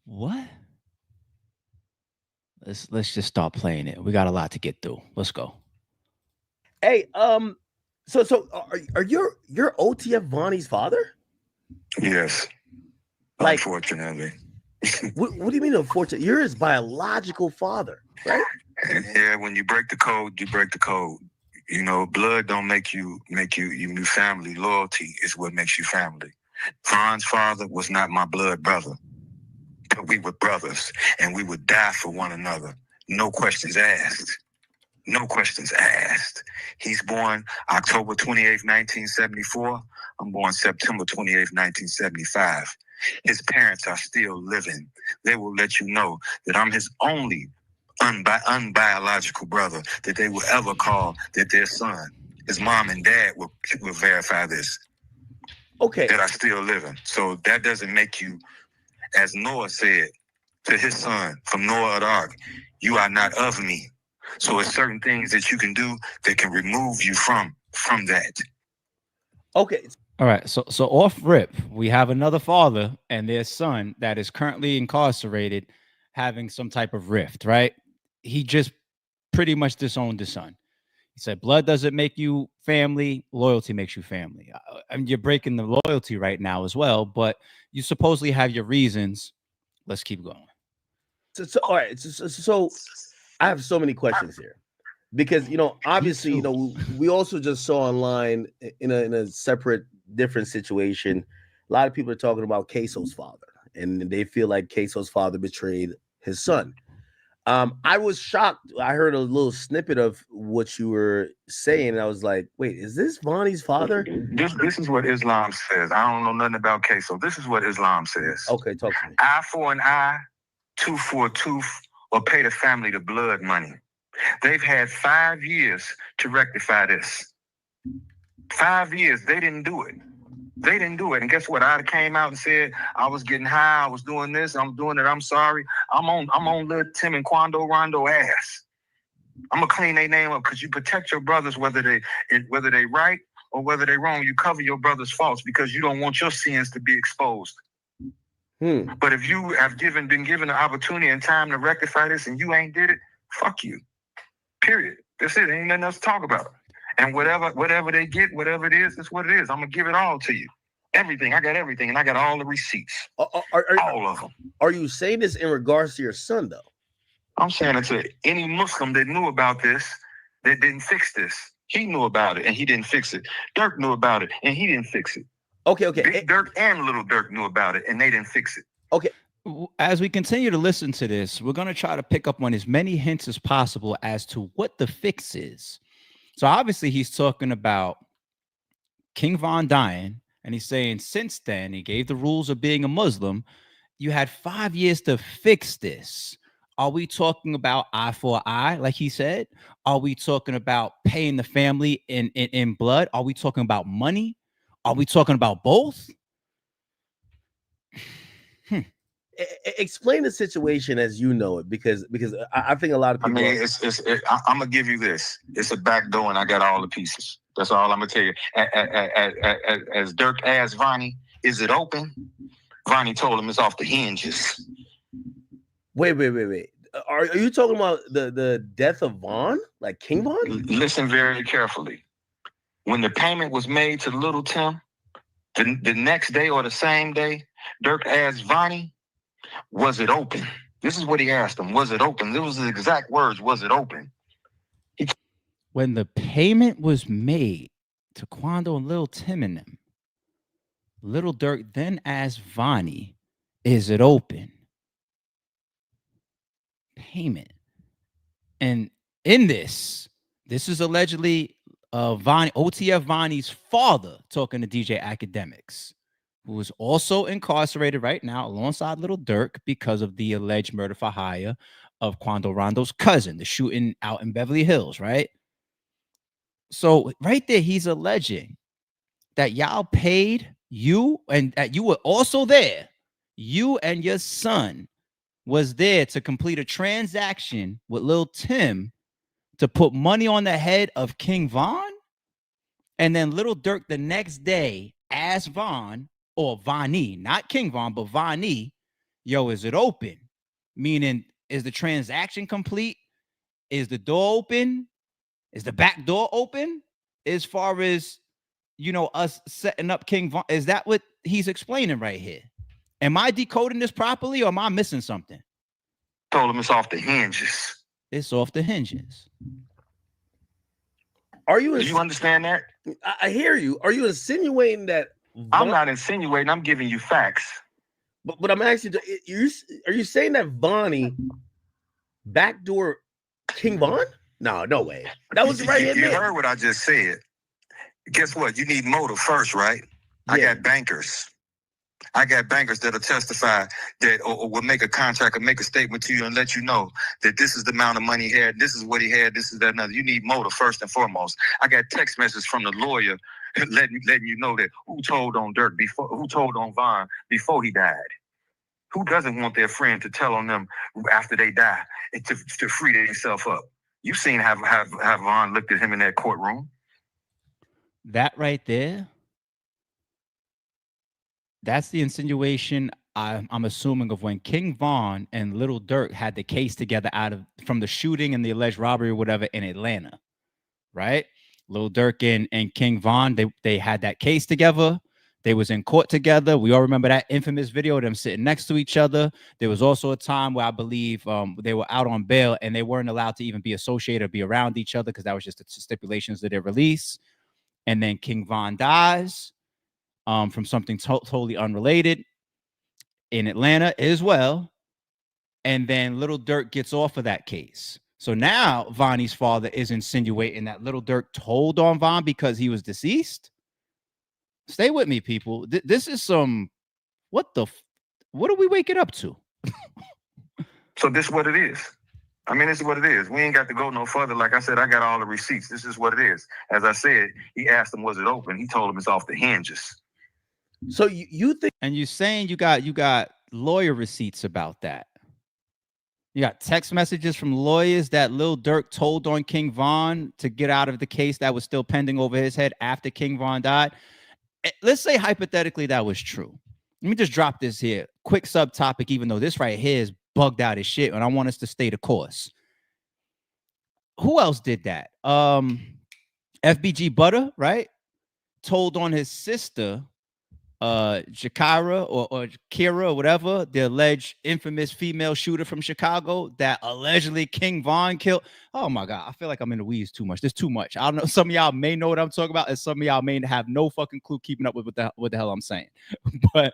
What? Let's just start playing it. We got a lot to get through. Let's go. Hey, are your OTF Vonnie's father? Yes, Like, unfortunately. what do you mean unfortunate? You're his biological father, right? Yeah, when you break the code, you break the code. You know, blood don't make you family. Loyalty is what makes you family. Von's father was not my blood brother, but we were brothers, and we would die for one another. No questions asked. No questions asked. He's born October 28th, 1974. I'm born September 28th, 1975. His parents are still living. They will let you know that I'm his only unbiological brother that they will ever call that their son. His mom and dad will verify this, Okay. that are still living. So that doesn't make you, as Noah said to his son from Noah of the Ark, you are not of me. So it's certain things that you can do that can remove you from that. Okay. All right. So off rip, we have another father and their son that is currently incarcerated, having some type of rift. Right. He just pretty much disowned his son. He said, "Blood doesn't make you family. Loyalty makes you family." And you're breaking the loyalty right now as well, but you supposedly have your reasons. Let's keep going. All right. So I have so many questions here because obviously we also just saw online in a separate different situation. A lot of people are talking about Queso's father, and they feel like Queso's father betrayed his son. I was shocked. I heard a little snippet of what you were saying, and I was like, "Wait, is this Vonnie's father?" This is what Islam says. I don't know nothing about queso. This is what Islam says. Okay, talk to me. Eye for an eye, tooth for a tooth, or pay the family the blood money. They've had 5 years to rectify this. 5 years, they didn't do it. They didn't do it. And guess what? I came out and said I was getting high, I was doing this, I'm doing it, I'm sorry. I'm on Lil Tum and Quando Rondo ass. I'm gonna clean their name up because you protect your brothers whether they right or whether they wrong. You cover your brother's faults because you don't want your sins to be exposed. But if you have been given the opportunity and time to rectify this and you ain't did it, fuck you. Period. That's it. Ain't nothing else to talk about. And whatever they get, whatever it is, it's what it is. I'm gonna give it all to you. Everything. I got everything, and I got all the receipts. All of them. Are you saying this in regards to your son, though? I'm saying it to any Muslim that knew about this, that didn't fix this. He knew about it, and he didn't fix it. Durk knew about it, and he didn't fix it. Okay. Big Durk and Little Durk knew about it, and they didn't fix it. Okay. As we continue to listen to this, we're going to try to pick up on as many hints as possible as to what the fix is. So obviously he's talking about King Von dying, and he's saying since then, he gave the rules of being a Muslim. You had 5 years to fix this. Are we talking about eye for eye, like he said? Are we talking about paying the family in blood? Are we talking about money? Are we talking about both? Explain the situation as you know it, because I think a lot of people. I mean, I'm gonna give you this. It's a back door, and I got all the pieces. That's all I'm gonna tell you. As Durk asked Vonnie, "Is it open?" Vonnie told him it's off the hinges. Wait. Are you talking about the death of Von, like King Von? Listen very carefully. When the payment was made to Lil Tum, the next day or the same day, Durk asked Vonnie, "Was it open?" This is what he asked him. Was it open? This was his exact words. Was it open? When the payment was made to Quando and Lil Tum and them, Lil Durk then asked Vonnie, "Is it open?" Payment. And in this is allegedly Vonnie, OTF Vonnie's father talking to DJ Academics, who is also incarcerated right now alongside Lil Durk because of the alleged murder for hire of Quando Rondo's cousin, the shooting out in Beverly Hills, right? So right there, he's alleging that y'all paid you and that you were also there. You and your son was there to complete a transaction with Lil Tum to put money on the head of King Von. And then Lil Durk the next day asked Von, or Vonnie, not King Von, but Vonnie, yo, is it open? Meaning, is the transaction complete? Is the door open? Is the back door open? As far as, you know, us setting up King Von, is that what he's explaining right here? Am I decoding this properly, or am I missing something? Told him it's off the hinges. It's off the hinges. Are you? Do you understand that? I hear you. Are you insinuating that? I'm not insinuating. I'm giving you facts. But I'm asking you. Are you saying that Vonnie backdoor King Von? No, no way. That was right here. You heard what I just said. Guess what? You need motive first, right? Yeah. I got bankers. I got bankers that'll testify that or will make a contract or make a statement to you and let you know that this is the amount of money he had, this is what he had, this is that another. You need motive first and foremost. I got text messages from the lawyer letting you know that who told on Durk before, who told on Von before he died. Who doesn't want their friend to tell on them after they die to free themselves up? You've seen how Von looked at him in that courtroom. That right there, that's the insinuation I'm assuming of when King Von and Lil Durk had the case together from the shooting and the alleged robbery or whatever in Atlanta, right? Lil Durk and King Von, they had that case together. They was in court together. We all remember that infamous video of them sitting next to each other. There was also a time where I believe they were out on bail and they weren't allowed to even be associated or be around each other because that was just the stipulations of their release. And then King Von dies from something totally unrelated in Atlanta as well. And then Lil Durk gets off of that case. So now Vonnie's father is insinuating that Lil Durk told on Von because he was deceased. Stay with me, people. This is some, what are we waking up to? So this is what it is. I mean, this is what it is. We ain't got to go no further. Like I said, I got all the receipts. This is what it is. As I said, he asked him, was it open? He told him it's off the hinges. So you think, and you're saying you got lawyer receipts about that. You got text messages from lawyers that Lil Durk told on King Von to get out of the case that was still pending over his head after King Von died. Let's say hypothetically that was true. Let me just drop this here. Quick subtopic, even though this right here is bugged out as shit, and I want us to stay the course. Who else did that? FBG Butter, right? Told on his sister, Shakira or Kira or whatever, the alleged infamous female shooter from Chicago that allegedly King Von killed. Oh my God, I feel like I'm in the weeds too much. There's too much. I don't know. Some of y'all may know what I'm talking about, and some of y'all may have no fucking clue keeping up with what the hell I'm saying. But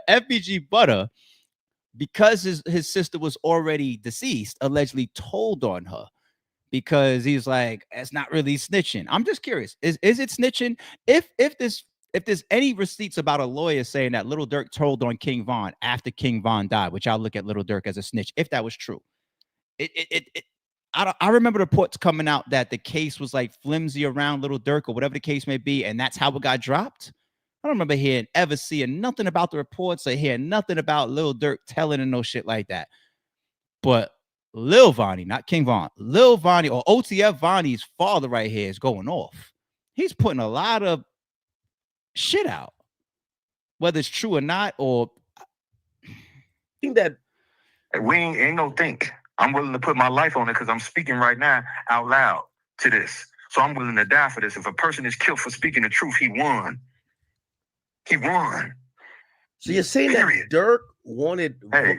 FBG Butter, because his sister was already deceased, allegedly told on her because he's like, it's not really snitching. I'm just curious. Is it snitching? If there's any receipts about a lawyer saying that Lil Durk told on King Von after King Von died, which I'll look at Lil Durk as a snitch, if that was true. I remember reports coming out that the case was like flimsy around Lil Durk or whatever the case may be, and that's how it got dropped. I don't remember ever seeing nothing about the reports or hearing nothing about Lil Durk telling and no shit like that. But Lil Vonnie, not King Von, Lil Vonnie or OTF Vonnie's father right here is going off. He's putting a lot of shit out, whether it's true or not, or I think that we ain't no think. I'm willing to put my life on it because I'm speaking right now out loud to this. So I'm willing to die for this. If a person is killed for speaking the truth, he won. He won. So you're saying that Durk wanted? Hey,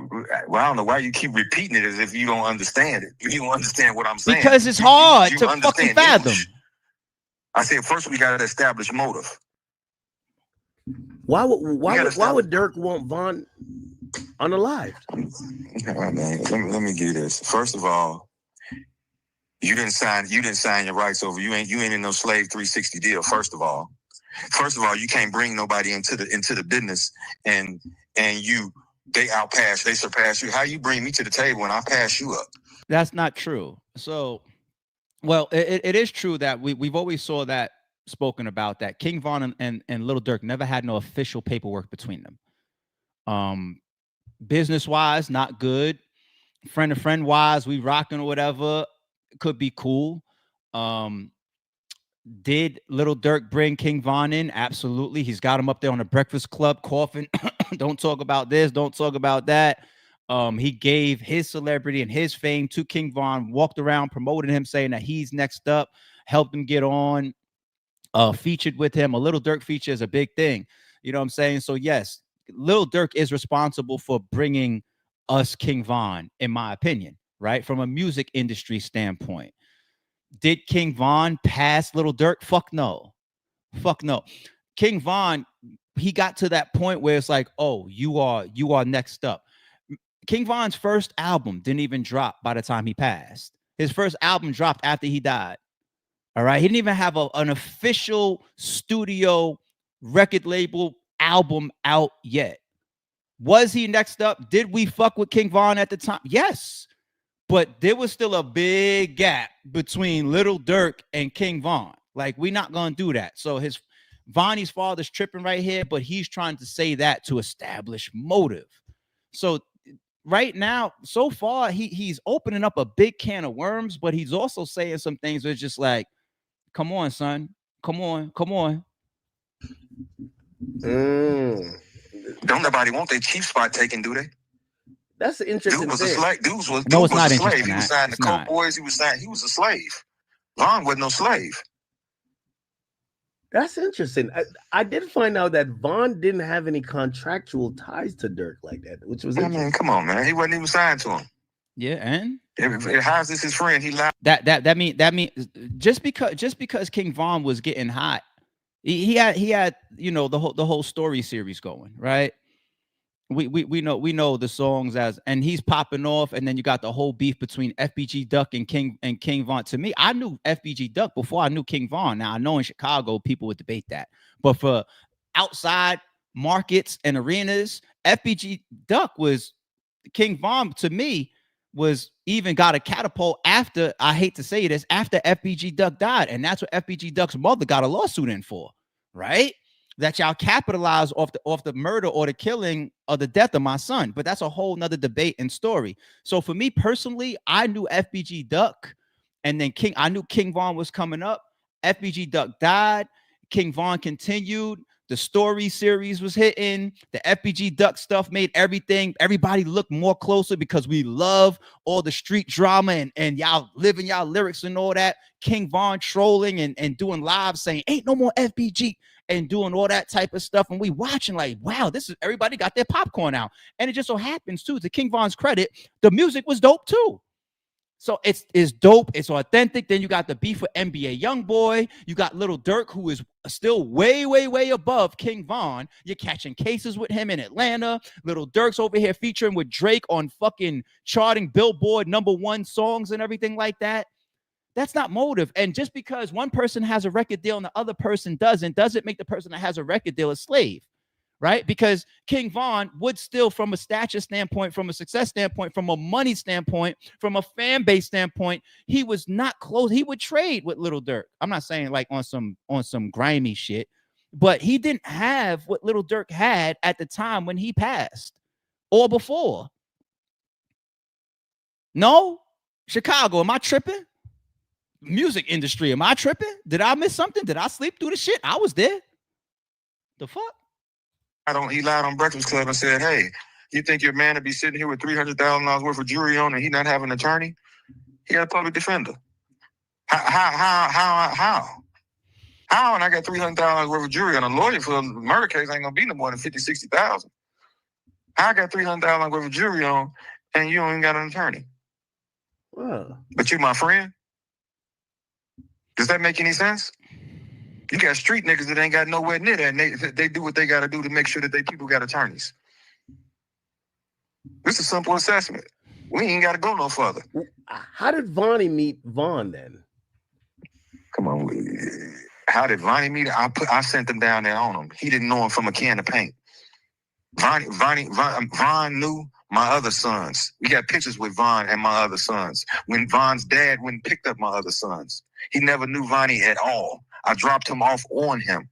well, I don't know why you keep repeating it as if you don't understand it. You don't understand what I'm saying. Because it's hard to fucking fathom. English. I said first we got to establish motive. Why would Durk want Von unalived? Let me give you this. First of all, you didn't sign your rights over. You ain't in no slave 360 deal. First of all, you can't bring nobody into the business and they surpass you. How you bring me to the table when I pass you up? That's not true. So, well, it is true that we've always saw that spoken about, that King Von and Lil Durk never had no official paperwork between them. Business wise, not good. Friend to friend wise, we rocking or whatever, could be cool. Did Lil Durk bring King Von in? Absolutely. He's got him up there on the Breakfast Club coughing. Don't talk about this. Don't talk about that. He gave his celebrity and his fame to King Von, walked around promoting him, saying that he's next up, helped him get on, featured with him. A Lil Durk feature is a big thing. You know what I'm saying? So yes, Lil Durk is responsible for bringing us King Von, in my opinion, right? From a music industry standpoint. Did King Von pass Lil Durk? Fuck no. Fuck no. King Von, he got to that point where it's like, oh, you are next up. King Von's first album didn't even drop by the time he passed. His first album dropped after he died. All right. He didn't even have an official studio record label album out yet. Was he next up? Did we fuck with King Von at the time? Yes. But there was still a big gap between Lil Durk and King Von. Like, we're not going to do that. So Vonnie's father's tripping right here, but he's trying to say that to establish motive. So right now, so far, he's opening up a big can of worms, but he's also saying some things that's just like, come on, son. Come on. Don't nobody want their chief spot taken, do they? That's an interesting Dude was thing. a slave. Dude was not a slave. interesting, He was Matt. signed to It's not. Coke Boys. He was a slave. Von wasn't no slave. That's interesting. I did find out that Von didn't have any contractual ties to Durk like that, which was I interesting. mean, come on, man. He wasn't even signed to him. Yeah, and How's this his friend? He lied. that mean just because King Von was getting hot, he had the whole story series going, right? We know the songs and he's popping off, and then you got the whole beef between FBG Duck and King Von. To me, I knew FBG Duck before I knew King Von. Now I know in Chicago people would debate that, but for outside markets and arenas, FBG Duck was King Von. To me, was even got a catapult after, I hate to say this, after FBG Duck died, and that's what FBG Duck's mother got a lawsuit in for, right? That y'all capitalize off the murder or the killing or the death of my son. But that's a whole nother debate and story. So for me personally, I knew FBG Duck, and then I knew King Von was coming up. FBG Duck died. King Von continued. The story series was hitting. The FBG Duck stuff made everybody look more closer because we love all the street drama and y'all living y'all lyrics and all that. King Von trolling and doing live saying, ain't no more FBG, and doing all that type of stuff. And we watching like, wow, this is, everybody got their popcorn out. And it just so happens too, to King Von's credit, the music was dope too. So it's dope. It's authentic. Then you got the beef with NBA Youngboy. You got Lil Durk, who is still way, way, way above King Von. You're catching cases with him in Atlanta. Lil Durk's over here featuring with Drake on fucking charting Billboard #1 songs and everything like that. That's not motive. And just because one person has a record deal and the other person doesn't make the person that has a record deal a slave. Right? Because King Von would still, from a stature standpoint, from a success standpoint, from a money standpoint, from a fan base standpoint, he was not close. He would trade with Lil Durk. I'm not saying like on some grimy shit, but he didn't have what Lil Durk had at the time when he passed or before. No? Chicago, am I tripping? Music industry, am I tripping? Did I miss something? Did I sleep through the shit? I was there. The fuck? He lied on Breakfast Club and said, hey, you think your man would be sitting here with $300,000 worth of jewelry on and he not have an attorney? He got a public defender. How? And I got $300,000 worth of jewelry on a lawyer for a murder case ain't gonna be no more than 50, 60,000. How I got $300,000 worth of jewelry on and you don't even got an attorney? Wow. But you my friend? Does that make any sense? You got street niggas that ain't got nowhere near that, and they do what they got to do to make sure that they people got attorneys. This is a simple assessment. We ain't got to go no further. How did Vonnie meet Von then? Come on. How did Vonnie meet him? I sent him down there on him. He didn't know him from a can of paint. Von knew my other sons. We got pictures with Von and my other sons. When Von's dad went and picked up my other sons, he never knew Vonnie at all. I dropped him off on him.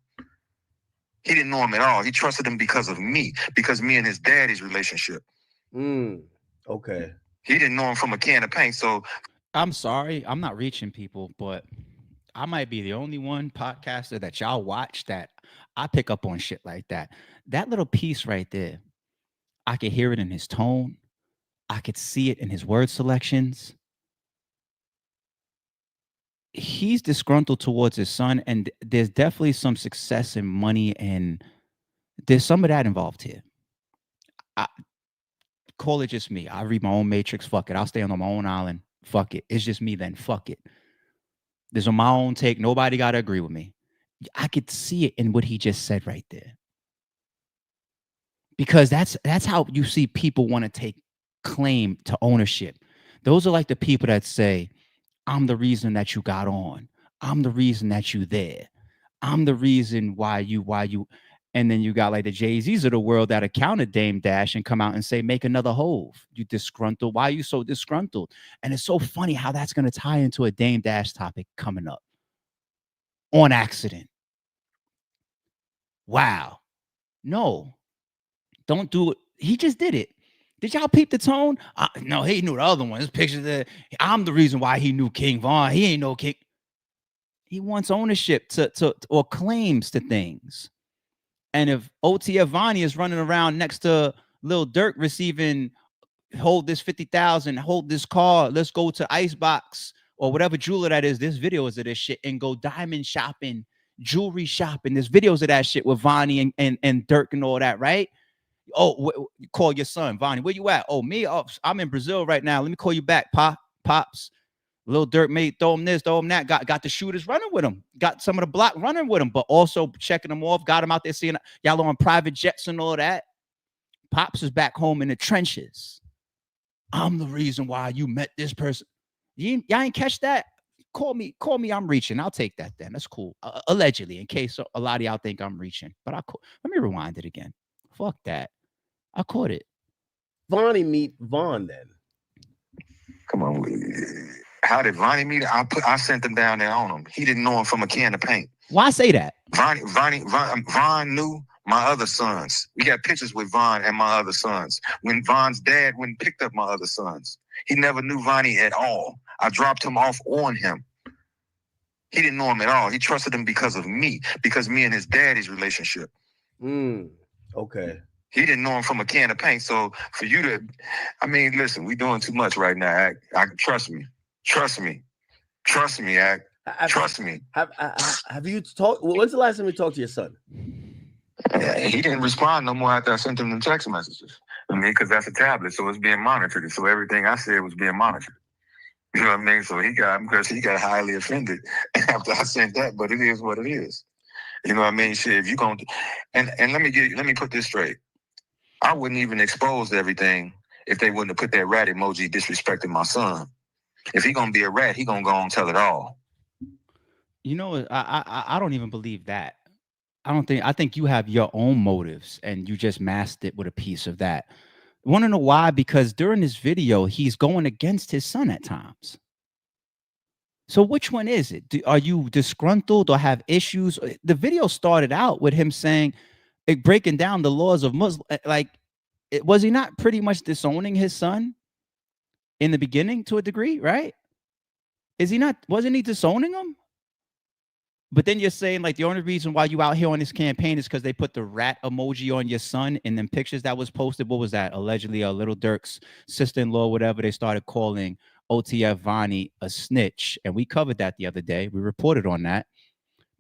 He didn't know him at all. He trusted him because of me, because me and his daddy's relationship. Okay. He didn't know him from a can of paint. So I'm sorry, I'm not reaching people, but I might be the only one podcaster that y'all watch that I pick up on shit like that. That little piece right there, I can hear it in his tone. I could see it in his word selections. He's disgruntled towards his son, and there's definitely some success and money, and there's some of that involved here. I call it just me. I read my own matrix. Fuck it. I'll stay on my own island. Fuck it. It's just me then. Fuck it. There's on my own take. Nobody got to agree with me. I could see it in what he just said right there. Because that's how you see people want to take claim to ownership. Those are like the people that say, I'm the reason that you got on. I'm the reason that you there. I'm the reason why you, and then you got like the Jay-Z's of the world that accounted Dame Dash and come out and say, make another Hov. You disgruntled. Why are you so disgruntled? And it's so funny how that's going to tie into a Dame Dash topic coming up on accident. Wow. No, don't do it. He just did it. Did y'all peep the tone? No, he knew the other one. This picture that I'm the reason why he knew King Von. He ain't no King. He wants ownership to or claims to things. And if OTF Vonnie is running around next to Lil Durk receiving, hold this 50,000, hold this car, let's go to Icebox or whatever jeweler that is. There's videos of this shit, and go diamond shopping, jewelry shopping. There's videos of that shit with Vonnie and Durk and all that, right? Oh, call your son, Vonnie. Where you at? Oh, me? Oh, I'm in Brazil right now. Let me call you back, Pops. Lil Durk made throw him this, throw him that. Got the shooters running with him. Got some of the block running with him, but also checking them off. Got him out there seeing y'all on private jets and all that. Pops is back home in the trenches. I'm the reason why you met this person. Y'all ain't catch that? Call me. I'm reaching. I'll take that then. That's cool. Allegedly, in case a lot of y'all think I'm reaching. But let me rewind it again. Fuck that. I caught it. Vonnie meet Von then. Come on. How did Vonnie meet? I sent them down there on him. He didn't know him from a can of paint. Why say that? Von knew my other sons. We got pictures with Von and my other sons. When Von's dad went and picked up my other sons, he never knew Vonnie at all. I dropped him off on him. He didn't know him at all. He trusted him because of me, because me and his daddy's relationship. Okay. He didn't know him from a can of paint. So for you to, I mean, listen, we doing too much right now. Trust me, Ack. Trust me. Have you talked? When's the last time you talked to your son? Yeah, he didn't respond no more after I sent him the text messages. I mean, because that's a tablet, so it's being monitored. So everything I said was being monitored. You know what I mean? So he got highly offended after I sent that. But it is what it is. You know what I mean? Shit, if you gonna, and let me put this straight. I wouldn't even expose everything if they wouldn't have put that rat emoji disrespecting my son. If he gonna be a rat, he gonna go and tell it all. You know, I don't even believe that. I think you have your own motives and you just masked it with a piece of that. Want to know why? Because during this video, he's going against his son at times. So which one is it? Are you disgruntled or have issues? The video started out with him saying, breaking down the laws of Muslim. Like, was he not pretty much disowning his son in the beginning to a degree, right? Wasn't he disowning him? But then you're saying like the only reason why you out here on this campaign is because they put the rat emoji on your son in them pictures that was posted. What was that? Allegedly, Lil Durk's sister-in-law, whatever, they started calling OTF Vonnie a snitch. And we covered that the other day. We reported on that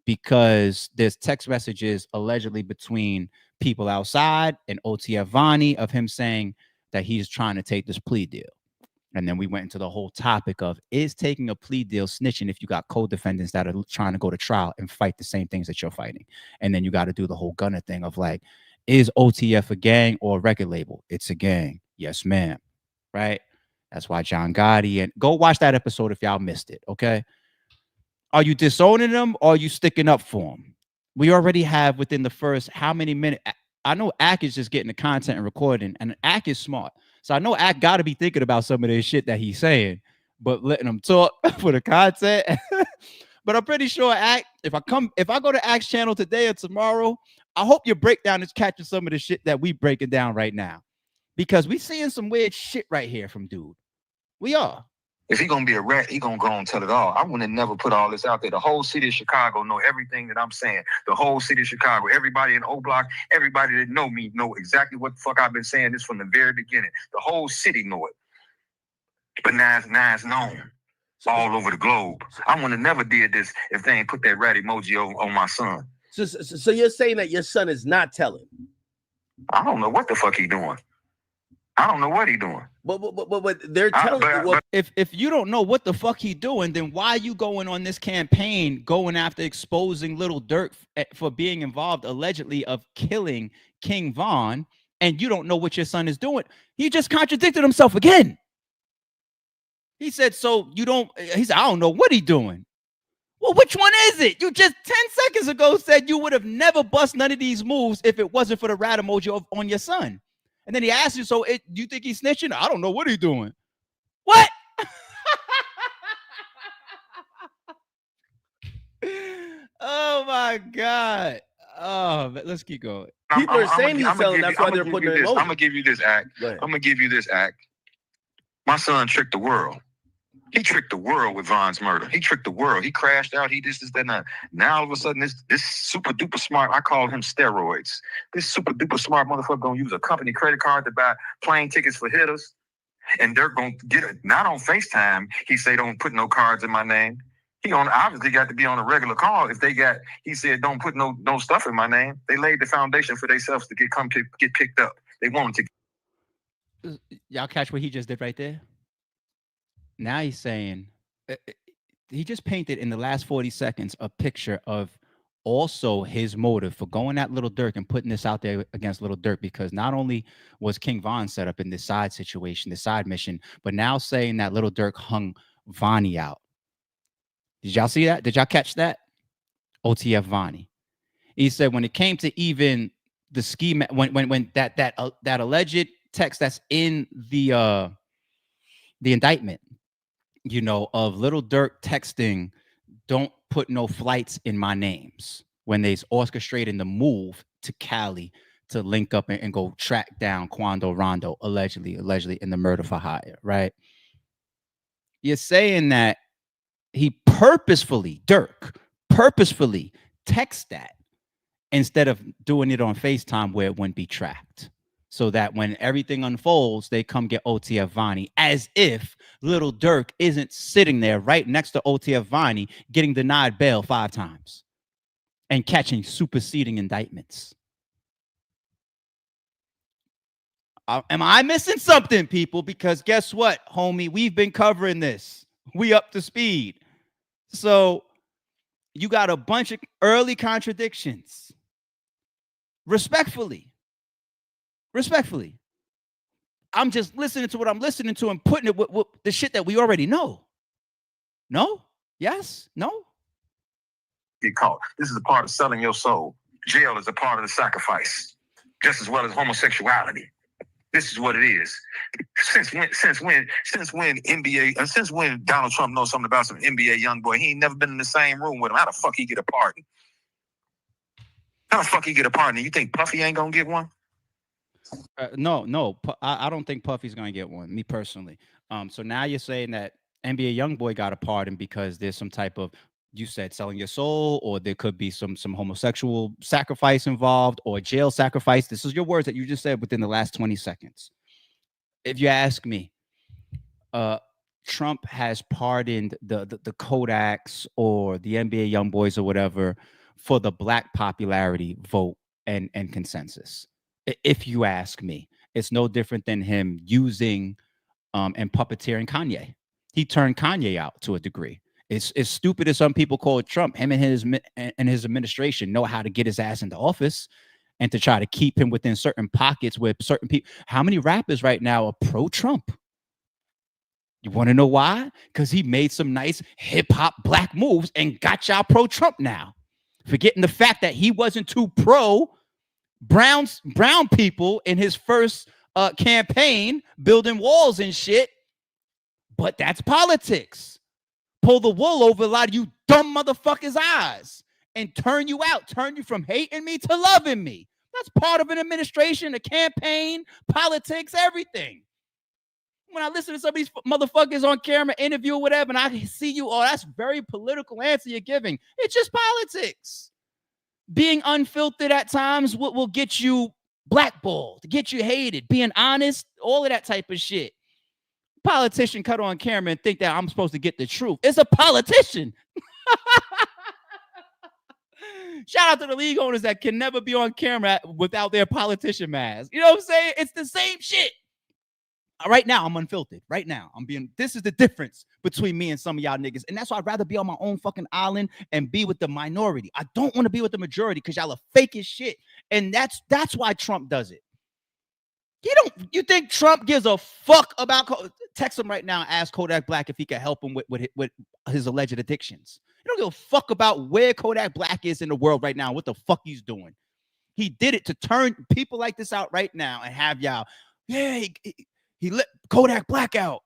because there's text messages allegedly between people outside and OTF Vonnie of him saying that he's trying to take this plea deal. And then we went into the whole topic of, is taking a plea deal snitching if you got co-defendants that are trying to go to trial and fight the same things that you're fighting? And then you got to do the whole Gunner thing of like, is OTF a gang or a record label? It's a gang. Yes, ma'am. Right? That's why John Gotti, and go watch that episode if y'all missed it, okay? Are you disowning them or are you sticking up for them? We already have within the first how many minutes? I know Ack is just getting the content and recording, and Ack is smart. So I know Ack got to be thinking about some of this shit that he's saying, but letting him talk for the content. But I'm pretty sure Ack, if I go to Ack's channel today or tomorrow, I hope your breakdown is catching some of the shit that we breaking down right now, because we seeing some weird shit right here from dude. We are. If he gonna be a rat, he gonna go and tell it all. I wouldn't have never put all this out there. The whole city of Chicago know everything that I'm saying. The whole city of Chicago, everybody in O Block, everybody that know me know exactly what the fuck I've been saying this from the very beginning. The whole city know it. But now it's known all over the globe. I would have never did this if they ain't put that rat emoji on my son. So you're saying that your son is not telling? I don't know what the fuck he doing. I don't know what he doing. But they're telling. If you don't know what the fuck he doing, then why are you going on this campaign, going after exposing Lil Durk for being involved allegedly of killing King Von, and you don't know what your son is doing? He just contradicted himself again. He said, so you don't, he said, I don't know what he's doing. Well, which one is it? You just 10 seconds ago said you would have never bust none of these moves if it wasn't for the rat emoji on your son. And then he asked you, so do you think he's snitching? I don't know what he's doing. What? Oh my God. Oh, let's keep going. People are saying he's telling. That's why they're putting it in. I'm gonna give you this act. I'm gonna give you this act. My son tricked the world. He tricked the world with Von's murder. He tricked the world. He crashed out. He this, that, and that. Now all of a sudden, this super duper smart, I call him steroids. This super duper smart motherfucker gonna use a company credit card to buy plane tickets for hitters. And they're gonna get it. Not on FaceTime. He say don't put no cards in my name. He obviously got to be on a regular call. If they got, he said don't put no stuff in my name. They laid the foundation for themselves to get picked up. They wanted to. Y'all catch what he just did right there? Now he's saying, he just painted in the last 40 seconds a picture of also his motive for going at Lil Durk and putting this out there against Lil Durk, because not only was King Von set up in this side situation, this side mission, but now saying that Lil Durk hung Vonnie out. Did y'all see that? Did y'all catch that? OTF Vonnie. He said when it came to even the scheme, when that alleged text that's in the indictment, you know, of Lil Durk texting, don't put no flights in my names, when they's orchestrating the move to Cali to link up and go track down Quando Rondo, allegedly in the murder for hire, right? You're saying that he Durk purposefully text that instead of doing it on FaceTime where it wouldn't be tracked. So that when everything unfolds, they come get OTF Vonnie, as if Lil Durk isn't sitting there right next to OTF Vonnie getting denied bail 5 times and catching superseding indictments. Am I missing something, people? Because guess what, homie? We've been covering this. We up to speed. So you got a bunch of early contradictions. Respectfully, I'm just listening to what I'm listening to and putting it with the shit that we already know. No? Yes? No? Get caught. This is a part of selling your soul. Jail is a part of the sacrifice, just as well as homosexuality. This is what it is. Since when NBA, since when Donald Trump knows something about some NBA young boy, he ain't never been in the same room with him. How the fuck he get a pardon? You think Puffy ain't gonna get one? No. I don't think Puffy's gonna get one, me personally. So now you're saying that NBA YoungBoy got a pardon because there's some type of, you said, selling your soul, or there could be some homosexual sacrifice involved, or jail sacrifice. This is your words that you just said within the last 20 seconds. If you ask me, Trump has pardoned the Kodaks or the NBA YoungBoys or whatever for the black popularity vote and consensus. If you ask me, it's no different than him using and puppeteering Kanye. He turned Kanye out to a degree. It's as stupid as some people call it Trump. Him and his administration know how to get his ass into office and to try to keep him within certain pockets with certain people. How many rappers right now are pro-Trump? You want to know why? Because he made some nice hip-hop black moves and got y'all pro-Trump now. Forgetting the fact that he wasn't too pro brown people in his first campaign, building walls and shit. But that's politics. Pull the wool over a lot of you dumb motherfuckers' eyes and turn you out, turn you from hating me to loving me. That's part of an administration, a campaign, politics, everything. When I listen to some of these motherfuckers on camera, interview or whatever, and I see you, oh, that's very political answer you're giving. It's just politics. Being unfiltered at times will get you blackballed, get you hated. Being honest, all of that type of shit. politician cut on camera and think that I'm supposed to get the truth. It's a politician. Shout out to the league owners that can never be on camera without their politician mask. You know what I'm saying? It's the same shit. Right now, I'm unfiltered. Right now, this is the difference between me and some of y'all niggas. And that's why I'd rather be on my own fucking island and be with the minority. I don't want to be with the majority because y'all are fake as shit. And that's why Trump does it. You think Trump gives a fuck about, text him right now and ask Kodak Black if he can help him with his alleged addictions. You don't give a fuck about where Kodak Black is in the world right now, what the fuck he's doing. He did it to turn people like this out right now and have y'all, yeah, he let Kodak Black out.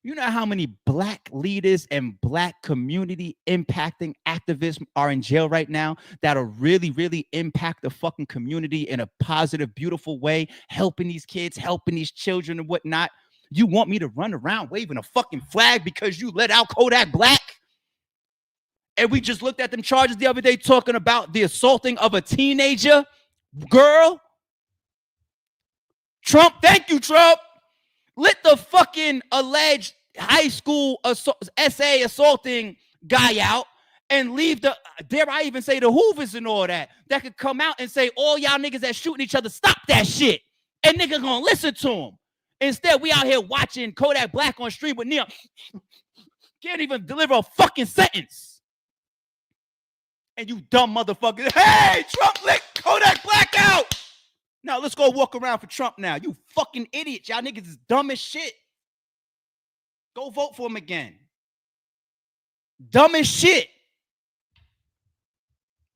You know how many black leaders and black community impacting activists are in jail right now that'll really, really impact the fucking community in a positive, beautiful way, helping these kids, helping these children and whatnot. You want me to run around waving a fucking flag because you let out Kodak Black? And we just looked at them charges the other day talking about the assaulting of a teenager girl. Trump, thank you, Trump. Let the fucking alleged high school essay assaulting guy out and leave the, dare I even say the Hoovers and all that could come out and say, all y'all niggas that shooting each other, stop that shit. And niggas gonna listen to him. Instead, we out here watching Kodak Black on stream with Neil. Can't even deliver a fucking sentence. And you dumb motherfuckers, hey, Trump let Kodak Black out. Now let's go walk around for Trump now. You fucking idiots. Y'all niggas is dumb as shit. Go vote for him again. Dumb as shit.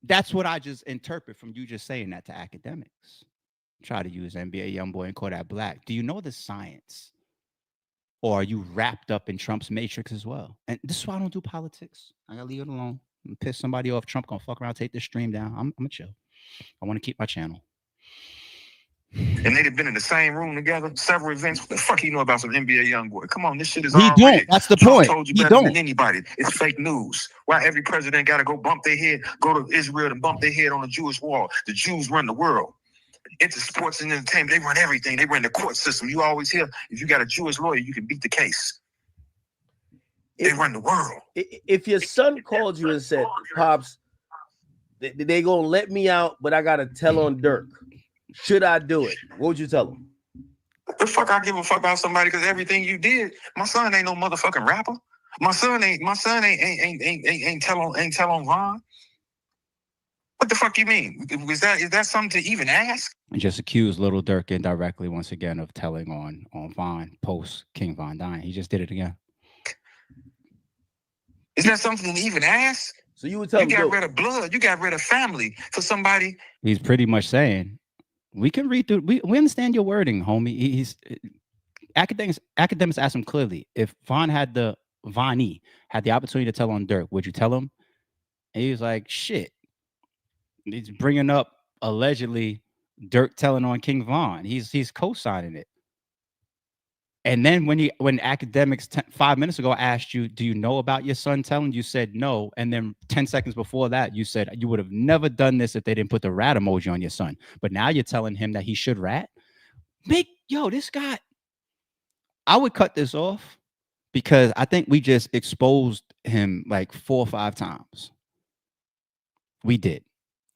That's what I just interpret from you just saying that to academics. Try to use NBA Youngboy and Kodak Black. Do you know the science? Or are you wrapped up in Trump's matrix as well? And this is why I don't do politics. I gotta leave it alone. I'm piss somebody off. Trump gonna fuck around, take the stream down. I'm gonna chill. I want to keep my channel. And they'd have been in the same room together, several events. What the fuck you know about some NBA Youngboy? Come on, this shit is He already. don't. That's the Trump point. Told you He better don't. than anybody. It's fake news. Why every president got to go bump their head, go to Israel and bump their head on the Jewish wall? The Jews run the world. Into sports and entertainment, they run everything. They run the court system. You always hear, if you got a Jewish lawyer, you can beat the case. They run the world. If your son called you and said, Pops, they gonna let me out, but I gotta tell on Durk. Should I do it? What would you tell him? What the fuck I give a fuck about somebody because everything you did, my son ain't no motherfucking rapper. My son ain't tell on Ron. What the fuck you mean? Is that something to even ask? And just accused Lil Durk indirectly once again of telling on Von post King Von dying. He just did it again. Is that something to even ask? So you would tell him, you got rid of blood, you got rid of family for somebody. He's pretty much saying, we can read through, we understand your wording, homie. He's academics asked him clearly, if Vonnie had the opportunity to tell on Durk, would you tell him? And he was like, shit. He's bringing up allegedly Durk telling on King Von. He's co-signing it. And then when academics 5 minutes ago asked you, do you know about your son telling? You said no. And then 10 seconds before that, you said you would have never done this if they didn't put the rat emoji on your son. But now you're telling him that he should rat? This guy, I would cut this off because I think we just exposed him like 4 or 5 times. We did.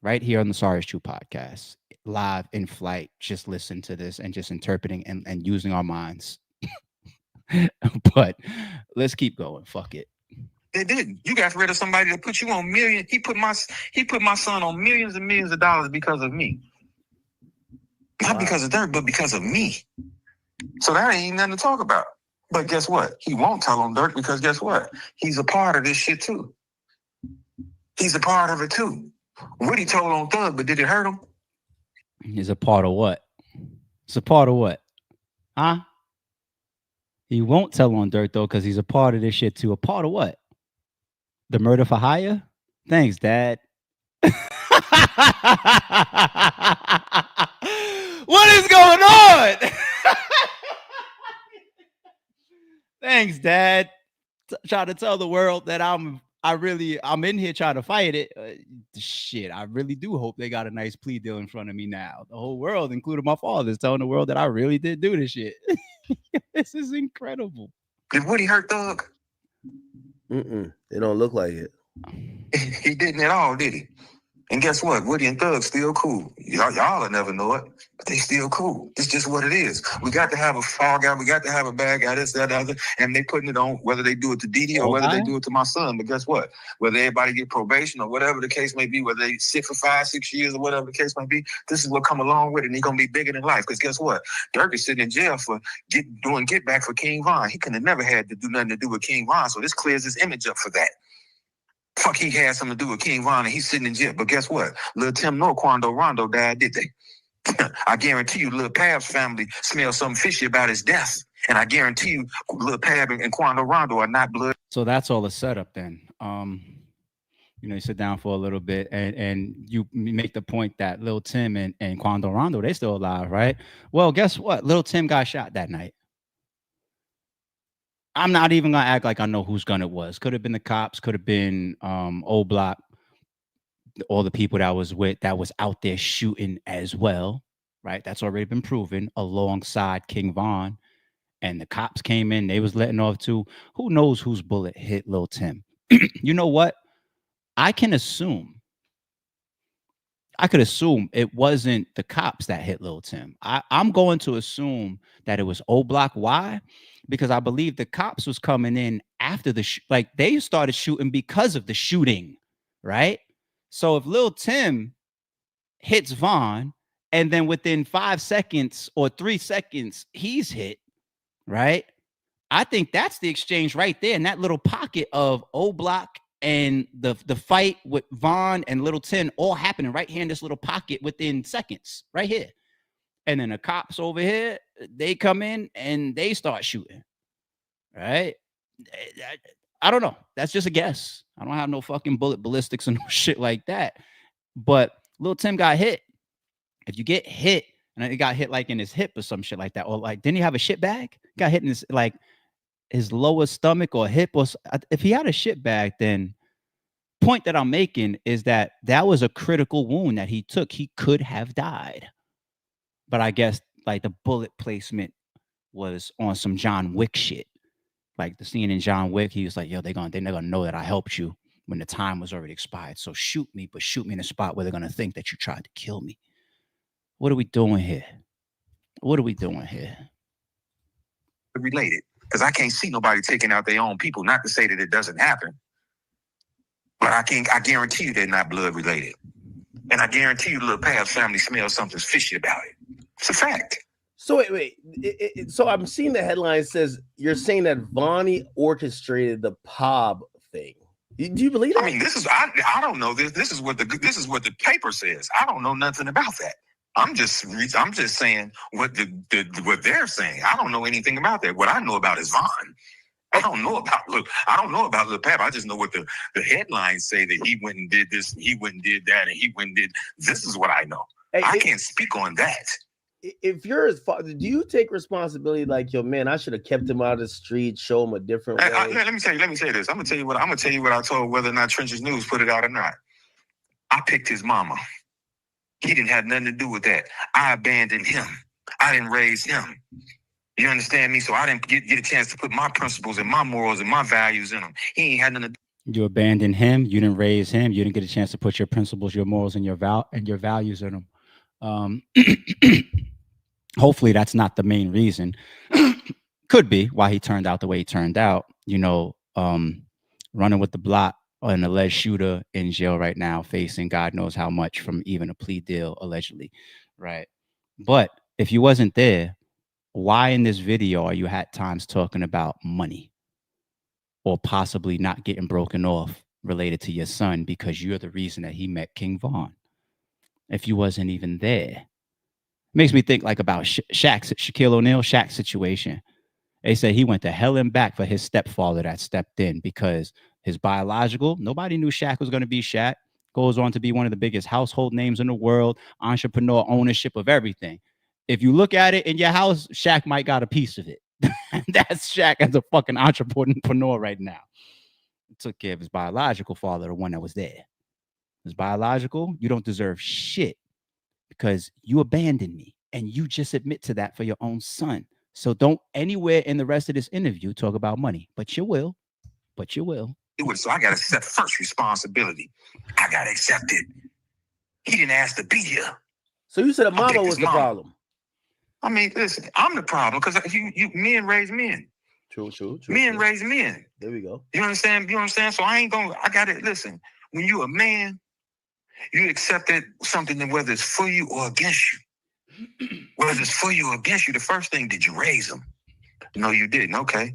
Right here on the Sorry Is True podcast, live in flight, just listen to this and just interpreting and using our minds. But let's keep going. Fuck it. They didn't. You got rid of somebody that put you on millions. He put my son on millions and millions of dollars because of me. Not because of Durk, but because of me. So that ain't nothing to talk about. But guess what? He won't tell on Durk because guess what? He's a part of this shit too. He's a part of it too. Woody told on Thug, but did it hurt him? He's a part of what? It's a part of what? Huh? He won't tell on Durk though, because he's a part of this shit too. A part of what? The murder for hire? Thanks, Dad. What is going on? Thanks, Dad. Try to tell the world that I'm in here trying to fight it. Shit, I really do hope they got a nice plea deal in front of me now. The whole world, including my father, is telling the world that I really did do this shit. This is incredible. Did Woody hurt Thug? It don't look like it. He didn't at all, did he? And guess what? Woody and Thug still cool. Y'all will never know it, but they still cool. It's just what it is. We got to have a fall guy. We got to have a bad guy, this, that, other. And they putting it on whether they do it to Diddy or whether they do it to my son. But guess what? Whether everybody get probation or whatever the case may be, whether they sit for 5-6 years or whatever the case may be, this is what come along with it. And he's going to be bigger than life. Because guess what? Durk is sitting in jail for doing get back for King Von. He could have never had to do nothing to do with King Von. So this clears his image up for that. Fuck, he had something to do with King Von and he's sitting in jail. But guess what? Lil Tum nor Quando Rondo died, did they? I guarantee you Lil Pab's family smelled something fishy about his death. And I guarantee you Lil Pab and Quando Rondo are not blood. So that's all a setup then. You sit down for a little bit and you make the point that Lil Tum and Quando Rondo, they still alive, right? Well, guess what? Lil Tum got shot that night. I'm not even gonna act like I know whose gun it was. Could have been the cops, could have been Old Block, all the people that was out there shooting as well, right? That's already been proven alongside King Von. And the cops came in, they was letting off too. Who knows whose bullet hit Lil Tum? You know what? I could assume it wasn't the cops that hit Lil Tum. I'm going to assume that it was Old Block. Why? Because I believe the cops was coming in after they started shooting because of the shooting, right? So if Lil Tum hits Von and then within 5 seconds or 3 seconds, he's hit, right? I think that's the exchange right there in that little pocket of Old Block and the fight with Von and Lil Tum all happening right here in this little pocket within seconds, right here. And then the cops over here, they come in and they start shooting, right? I don't know. That's just a guess. I don't have no fucking bullet ballistics and no shit like that. But Lil Tum got hit. If you get hit, and he got hit like in his hip or some shit like that, or like, didn't he have a shit bag? Got hit in his his lower stomach or hip, or if he had a shit bag, then point that I'm making is that was a critical wound that he took. He could have died. But I guess like the bullet placement was on some John Wick shit. Like the scene in John Wick, he was like, yo, they're gonna know that I helped you when the time was already expired. So shoot me, but shoot me in a spot where they're gonna think that you tried to kill me. What are we doing here? Related. Because I can't see nobody taking out their own people. Not to say that it doesn't happen. But I guarantee you they're not blood related. And I guarantee you Lil Pab's family smells something fishy about it. It's a fact. So wait. So I'm seeing the headline says you're saying that Vonnie orchestrated the Pob thing. Do you believe that? I mean, I don't know this. This is what the paper says. I don't know nothing about that. I'm just saying what what they're saying. I don't know anything about that. What I know about is Von. I don't know about Lil Pab. I just know what the headlines say, that he went and did this, and he went and did that, and he went and did. This is what I know. I can't speak on that. If you're his father, do you take responsibility? Like, yo, man, I should have kept him out of the street, show him a different way. Let me say this. I'm gonna tell you what I told, whether or not Trenches News put it out or not. I picked his mama. He didn't have nothing to do with that. I abandoned him. I didn't raise him. You understand me? So I didn't get a chance to put my principles and my morals and my values in him. He ain't had nothing to do. You abandoned him. You didn't raise him. You didn't get a chance to put your principles, your morals, and your values in him. Hopefully, that's not the main reason. Could be why he turned out the way he turned out. Running with the block, an alleged shooter in jail right now, facing God knows how much from even a plea deal, allegedly, right? But if you wasn't there, why in this video are you at times talking about money or possibly not getting broken off related to your son because you're the reason that he met King Von? If you wasn't even there, makes me think like about Shaquille O'Neal, Shaq's situation. They say he went to hell and back for his stepfather that stepped in because his biological, nobody knew Shaq was going to be Shaq. Goes on to be one of the biggest household names in the world, entrepreneur, ownership of everything. If you look at it in your house, Shaq might got a piece of it. That's Shaq as a fucking entrepreneur right now. He took care of his biological father, the one that was there. His biological, you don't deserve shit because you abandoned me. And you just admit to that for your own son. So don't anywhere in the rest of this interview talk about money, but you will. But you will. So I got to accept first responsibility. I got to accept it. He didn't ask to be here. So you said the mama was the problem. I mean, listen, I'm the problem because men raise men. True. Men raise men. There we go. You understand? So I got it. Listen, when you a man, you accept that something that whether it's for you or against you. Whether it's for you or against you, the first thing, did you raise them? No, you didn't. Okay.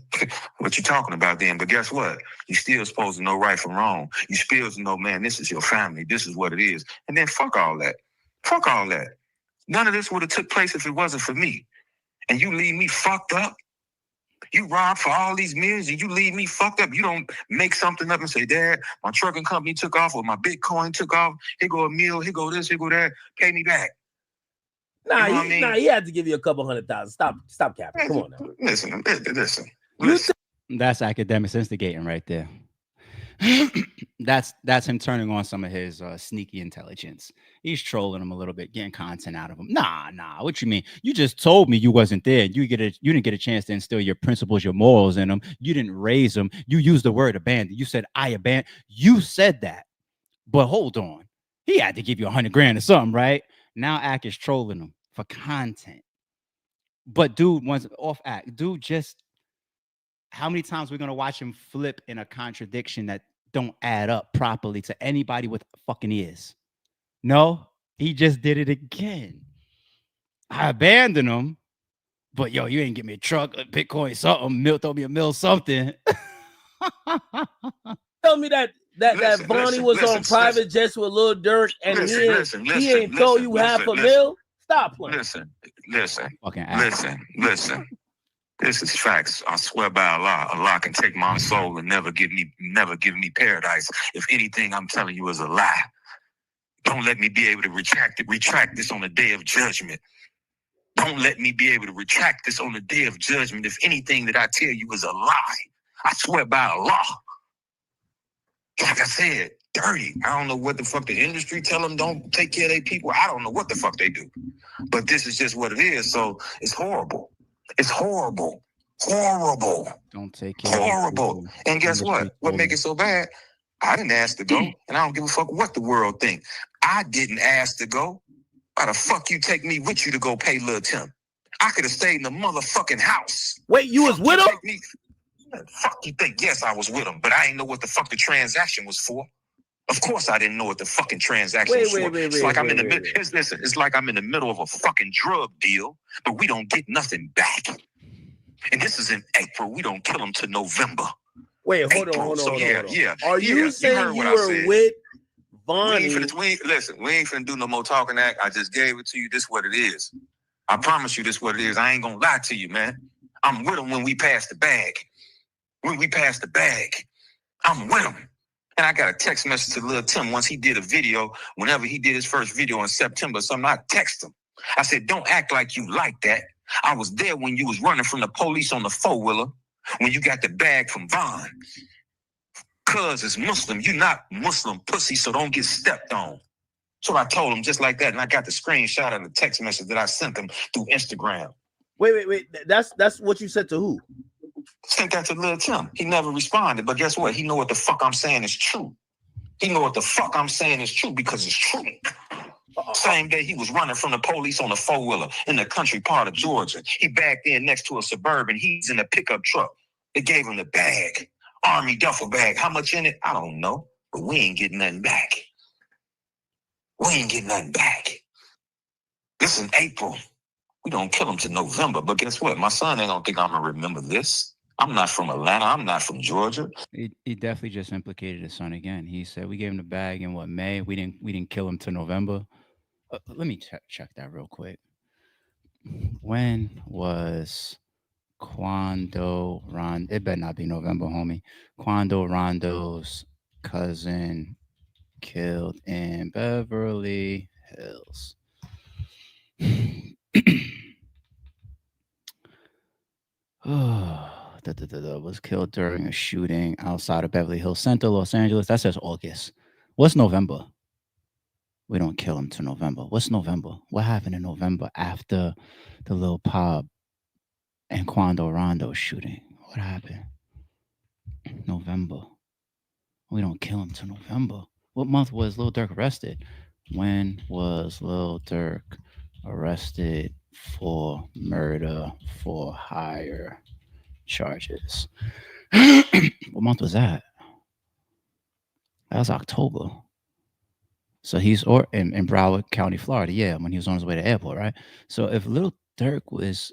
What you talking about then? But guess what? You still supposed to know right from wrong. You supposed to know, man, this is your family. This is what it is. And then fuck all that. Fuck all that. None of this would have took place if it wasn't for me. And you leave me fucked up. You robbed for all these millions and you leave me fucked up. You don't make something up and say, Dad, my trucking company took off or my Bitcoin took off. Here go a meal. Here go this. Here go that. Pay me back. Nah, he had to give you a couple $100,000. Stop capping. Come on now. Listen. That's academics instigating right there. That's him turning on some of his sneaky intelligence. He's trolling him a little bit, getting content out of him. Nah. What you mean? You just told me you wasn't there. You didn't get a chance to instill your principles, your morals in him. You didn't raise him. You used the word abandon. You said I abandon. You said that. But hold on. He had to give you $100,000 or something, right? Now Ack is trolling him for content. But dude wants off Ack. Dude just, how many times we're going to watch him flip in a contradiction that don't add up properly to anybody with fucking ears? No, he just did it again. I abandoned him, but yo, you ain't give me a truck, a Bitcoin, something, throw me a mill, something. Tell me that Vonnie was on private jets with Lil Durk and he ain't told you half a mil? Stop playing. Listen. This is facts. I swear by Allah. Allah can take my soul and never give me paradise. If anything I'm telling you is a lie. Don't let me be able to retract this on the day of judgment. Don't let me be able to retract this on the day of judgment. If anything that I tell you is a lie, I swear by Allah. Like I said, dirty. I don't know what the fuck the industry tell them don't take care of their people. I don't know what the fuck they do. But this is just what it is. So it's horrible. It's horrible. Don't take care. Horrible. And guess what? What make it so bad? I didn't ask to go, and I don't give a fuck what the world think. I didn't ask to go. Why the fuck you take me with you to go pay Lul Tum? I could have stayed in the motherfucking house. Wait, you was with him? Fuck you think? Yes, I was with him, but I didn't know what the fuck the transaction was for. Of course, I didn't know what the fucking transaction was for. It's like I'm in the middle. Listen, it's like I'm in the middle of a fucking drug deal, but we don't get nothing back. And this is in April. We don't kill them till November. Wait, hold on. Yeah. Are you saying you were with Vonnie? We ain't finna do no more talking act. I just gave it to you. This what it is. I promise you this what it is. I ain't gonna lie to you, man. I'm with him when we pass the bag. I'm with him. And I got a text message to Lul Tum once he did a video, whenever he did his first video in September, something, I text him. I said, don't act like you like that. I was there when you was running from the police on the four-wheeler, when you got the bag from Von. Cuz it's Muslim. You not Muslim pussy, so don't get stepped on. So I told him just like that, and I got the screenshot of the text message that I sent him through Instagram. Wait. That's what you said to who? Sent that to Lil Tum. He never responded, but guess what? He know what the fuck I'm saying is true. Because it's true. Same day he was running from the police on a four-wheeler in the country part of Georgia. He backed in next to a Suburban. He's in a pickup truck. They gave him the bag. Army duffel bag. How much in it? I don't know. But we ain't getting nothing back. This is April. We don't kill him till November. But guess what? My son ain't gonna think I'm gonna remember this. I'm not from Atlanta. I'm not from Georgia. He definitely just implicated his son again. He said we gave him the bag in May. We didn't kill him till November. Let me check that real quick. When was Quando Rondo? It better not be November, homie. Quando Rondo's cousin killed in Beverly Hills. Was killed during a shooting outside of Beverly Hills Center, Los Angeles. That says August. What's November? We don't kill him till November. What's November? What happened in November after the Lil Pop And Quando Rondo shooting. What happened? November. We don't kill him till November. What month was Lil Durk arrested? When was Lil Durk arrested for murder for hire charges? What month was that? That was October. So he's in Broward County, Florida. Yeah, when he was on his way to the airport, right? So if Lil Durk was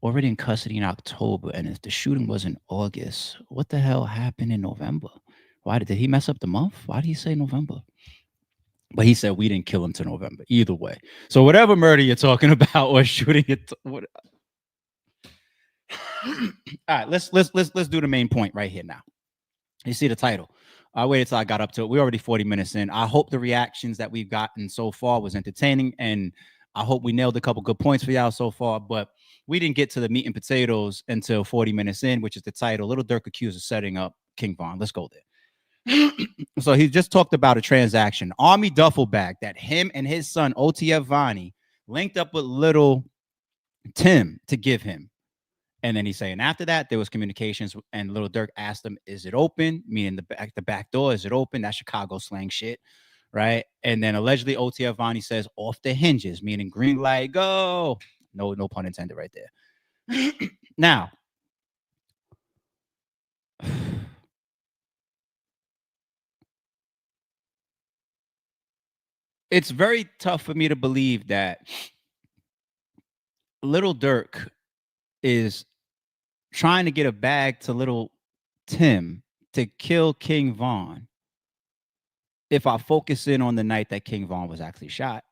already in custody in October, and if the shooting was in August, what the hell happened in November? Why did he mess up the month? Why did he say November? But he said we didn't kill him till November. Either way, so whatever murder you're talking about or shooting it, what? All right, let's do the main point right here now. You see the title. I waited till I got up to it. We're already 40 minutes in. I hope the reactions that we've gotten so far was entertaining, and I hope we nailed a couple good points for y'all so far. But we didn't get to the meat and potatoes until 40 minutes in, which is the title. Lil Durk accused of setting up King Von. Let's go there. So he just talked about a transaction, Army duffel bag that him and his son OTF Vonnie linked up with Lil Tum to give him. And then he's saying after that, there was communications, and Lil Durk asked him, is it open? Meaning the back door, is it open? That's Chicago slang shit, right? And then allegedly OTF Vonnie says off the hinges, meaning green light, go. No pun intended right there. Now, it's very tough for me to believe that Lil Durk is trying to get a bag to Lil Tum to kill King Von if I focus in on the night that King Von was actually shot.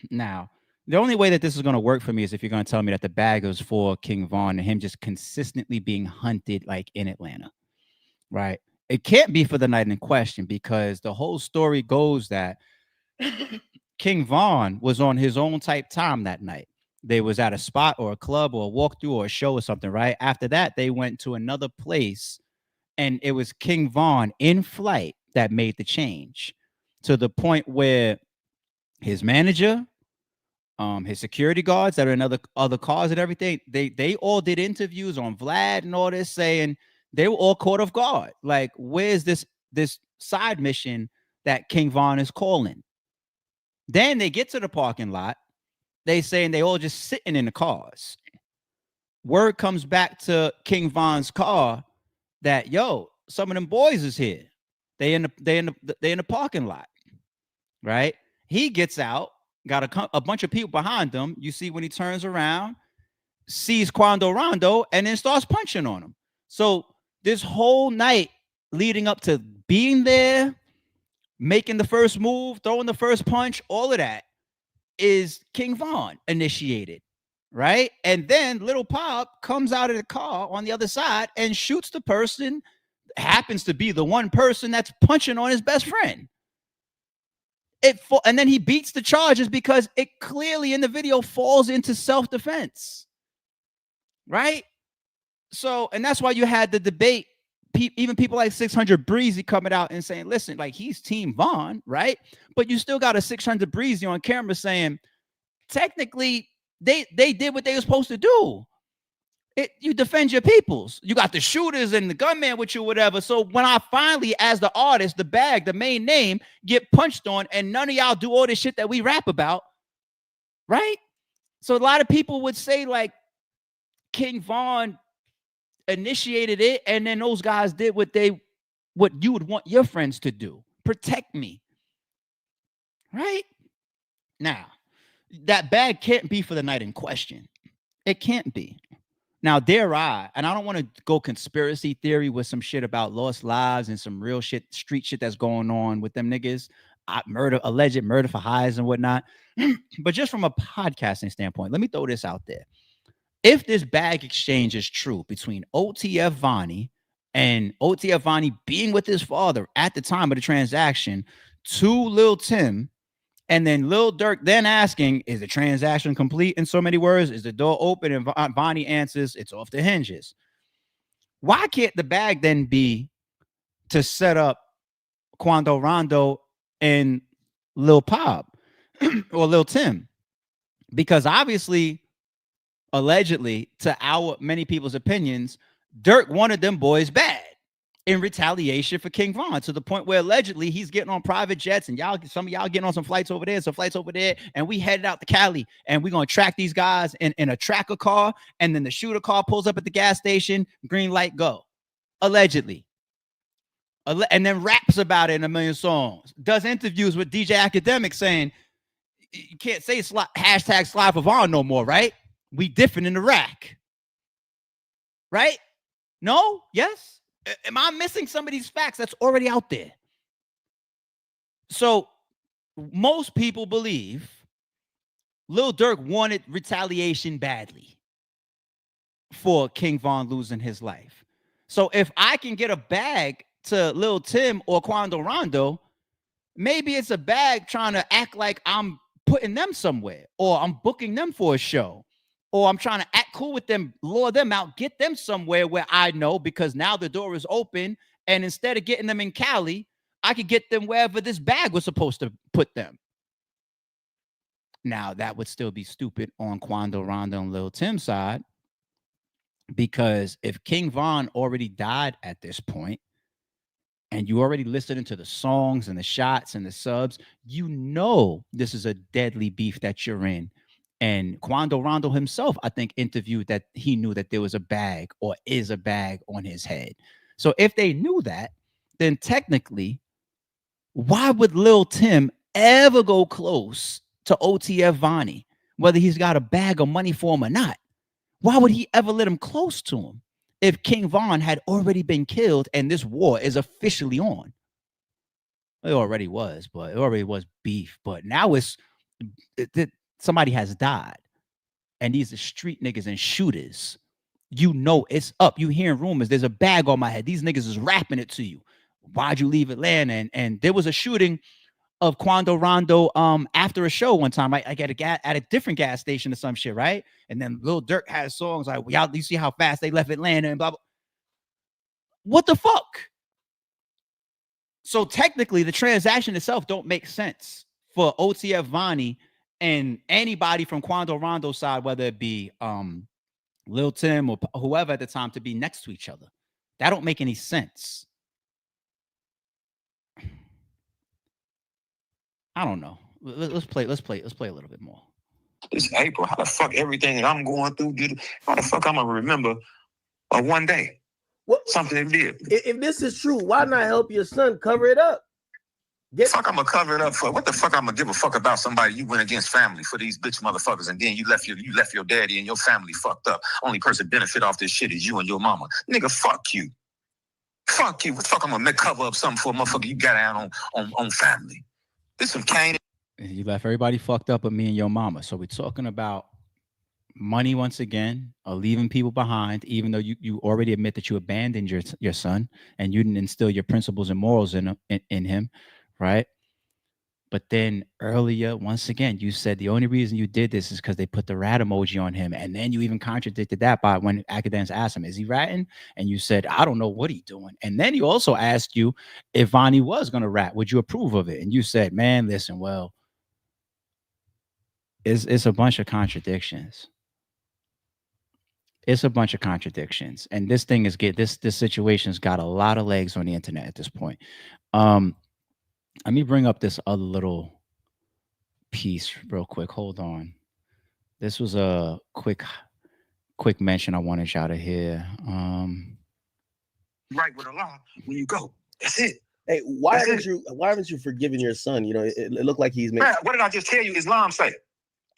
Now, the only way that this is going to work for me is if you're going to tell me that the bag was for King Von and him just consistently being hunted like in Atlanta, right? It can't be for the night in question, because the whole story goes that King Von was on his own type time that night. They was at a spot or a club or a walkthrough or a show or something, right? After that, they went to another place, and it was King Von in flight that made the change, to the point where his manager, his security guards that are in other cars and everything, they all did interviews on Vlad and all this, saying they were all caught off guard. Like, where's this side mission that King Von is calling? Then they get to the parking lot. They saying they all just sitting in the cars. Word comes back to King Von's car that, yo, some of them boys is here. They in the parking lot, right? He gets out, got a bunch of people behind him. You see when he turns around, sees Quando Rondo, and then starts punching on him. So this whole night leading up to being there, making the first move, throwing the first punch, all of that is King Von initiated, right? And then Little Pop comes out of the car on the other side and shoots the person, happens to be the one person that's punching on his best friend. And then he beats the charges because it clearly in the video falls into self-defense, right? So, and that's why you had the debate. Even people like 600 Breezy coming out and saying, listen, like, he's Team Von, right? But you still got a 600 Breezy on camera saying, technically, they did what they were supposed to do. You defend your peoples. You got the shooters and the gunman with you, whatever. So when I finally, as the artist, the bag, the main name, get punched on, and none of y'all do all this shit that we rap about, right? So a lot of people would say, like, King Von initiated it, and then those guys did what you would want your friends to do. Protect me. Right? Now, that bag can't be for the night in question. It can't be. Now, dare I, and I don't want to go conspiracy theory with some shit about lost lives and some real shit, street shit that's going on with them niggas, alleged murder for hires and whatnot. But just from a podcasting standpoint, let me throw this out there. If this bag exchange is true between OTF Vonnie and OTF Vonnie being with his father at the time of the transaction to Lil Tum, and then Lil Durk then asking, is the transaction complete? In so many words, is the door open? And Vonnie answers, it's off the hinges. Why can't the bag then be to set up Quando Rondo and Lil Pop or Lil Tum? Because obviously allegedly, to our many people's opinions, Durk wanted them boys bad in retaliation for King Von, to the point where allegedly he's getting on private jets and some of y'all getting on some flights over there, and we headed out to Cali and we're gonna track these guys in a tracker car, and then the shooter car pulls up at the gas station, green light, go. Allegedly. And then raps about it in a million songs, does interviews with DJ Academic saying, you can't say hashtag slide for Von no more, right? We different in the rack. Right? No? Yes? Am I missing some of these facts that's already out there? So most people believe Lil Durk wanted retaliation badly for King Von losing his life. So if I can get a bag to Lil Tum or Quando Rondo, maybe it's a bag trying to act like I'm putting them somewhere, or I'm booking them for a show, or I'm trying to act cool with them, lure them out, get them somewhere where I know, because now the door is open, and instead of getting them in Cali, I could get them wherever this bag was supposed to put them. Now, that would still be stupid on Quando Rondo and Lil Tum's side, because if King Von already died at this point, and you already listening to the songs and the shots and the subs, you know this is a deadly beef that you're in. And Quando Rondo himself, I think, interviewed that he knew that there was a bag, or is a bag, on his head. So if they knew that, then technically, why would Lil Tum ever go close to OTF Vonnie, whether he's got a bag of money for him or not? Why would he ever let him close to him if King Von had already been killed and this war is officially on? It already was, but it already was beef. But now somebody has died, and these are street niggas and shooters. You know it's up. You hearing rumors. There's a bag on my head. These niggas is rapping it to you. Why'd you leave Atlanta? And there was a shooting of Quando Rondo after a show one time, right? Like at a different gas station or some shit, right? And then Lil Durk has songs like, y'all, you see how fast they left Atlanta and blah, blah. What the fuck? So technically, the transaction itself don't make sense for OTF Vonnie and anybody from Quando Rondo's side, whether it be Lil Tum or whoever at the time, to be next to each other. That don't make any sense. I don't know. Let's play a little bit more. It's April. How the fuck everything that I'm going through, how the fuck I'm gonna remember one day? Something they did. If this is true, why not help your son cover it up? Fuck, I'm gonna cover it up for what the fuck? I'm gonna give a fuck about somebody you went against family for these bitch motherfuckers, and then you left your daddy and your family fucked up. Only person benefit off this shit is you and your mama. Nigga, fuck you. Fuck you. What the fuck? I'm gonna cover up something for a motherfucker you got out on family. This some Kane. You left everybody fucked up but me and your mama. So we're talking about money once again, or leaving people behind, even though you already admit that you abandoned your son and you didn't instill your principles and morals in him, right? But then earlier, once again, you said the only reason you did this is because they put the rat emoji on him. And then you even contradicted that by when academics asked him, is he ratting? And you said, I don't know what he's doing. And then he also asked you if Vonnie was going to rat, would you approve of it? And you said, man, listen, well, it's a bunch of contradictions. It's a bunch of contradictions. And this thing is this situation's got a lot of legs on the internet at this point. Let me bring up this other little piece real quick. Hold on. This was a quick mention I wanted y'all to hear. Right with a law when you go. That's it. Hey, why haven't you forgiven your son? You know, it looked like he's made. What did I just tell you? Islam say?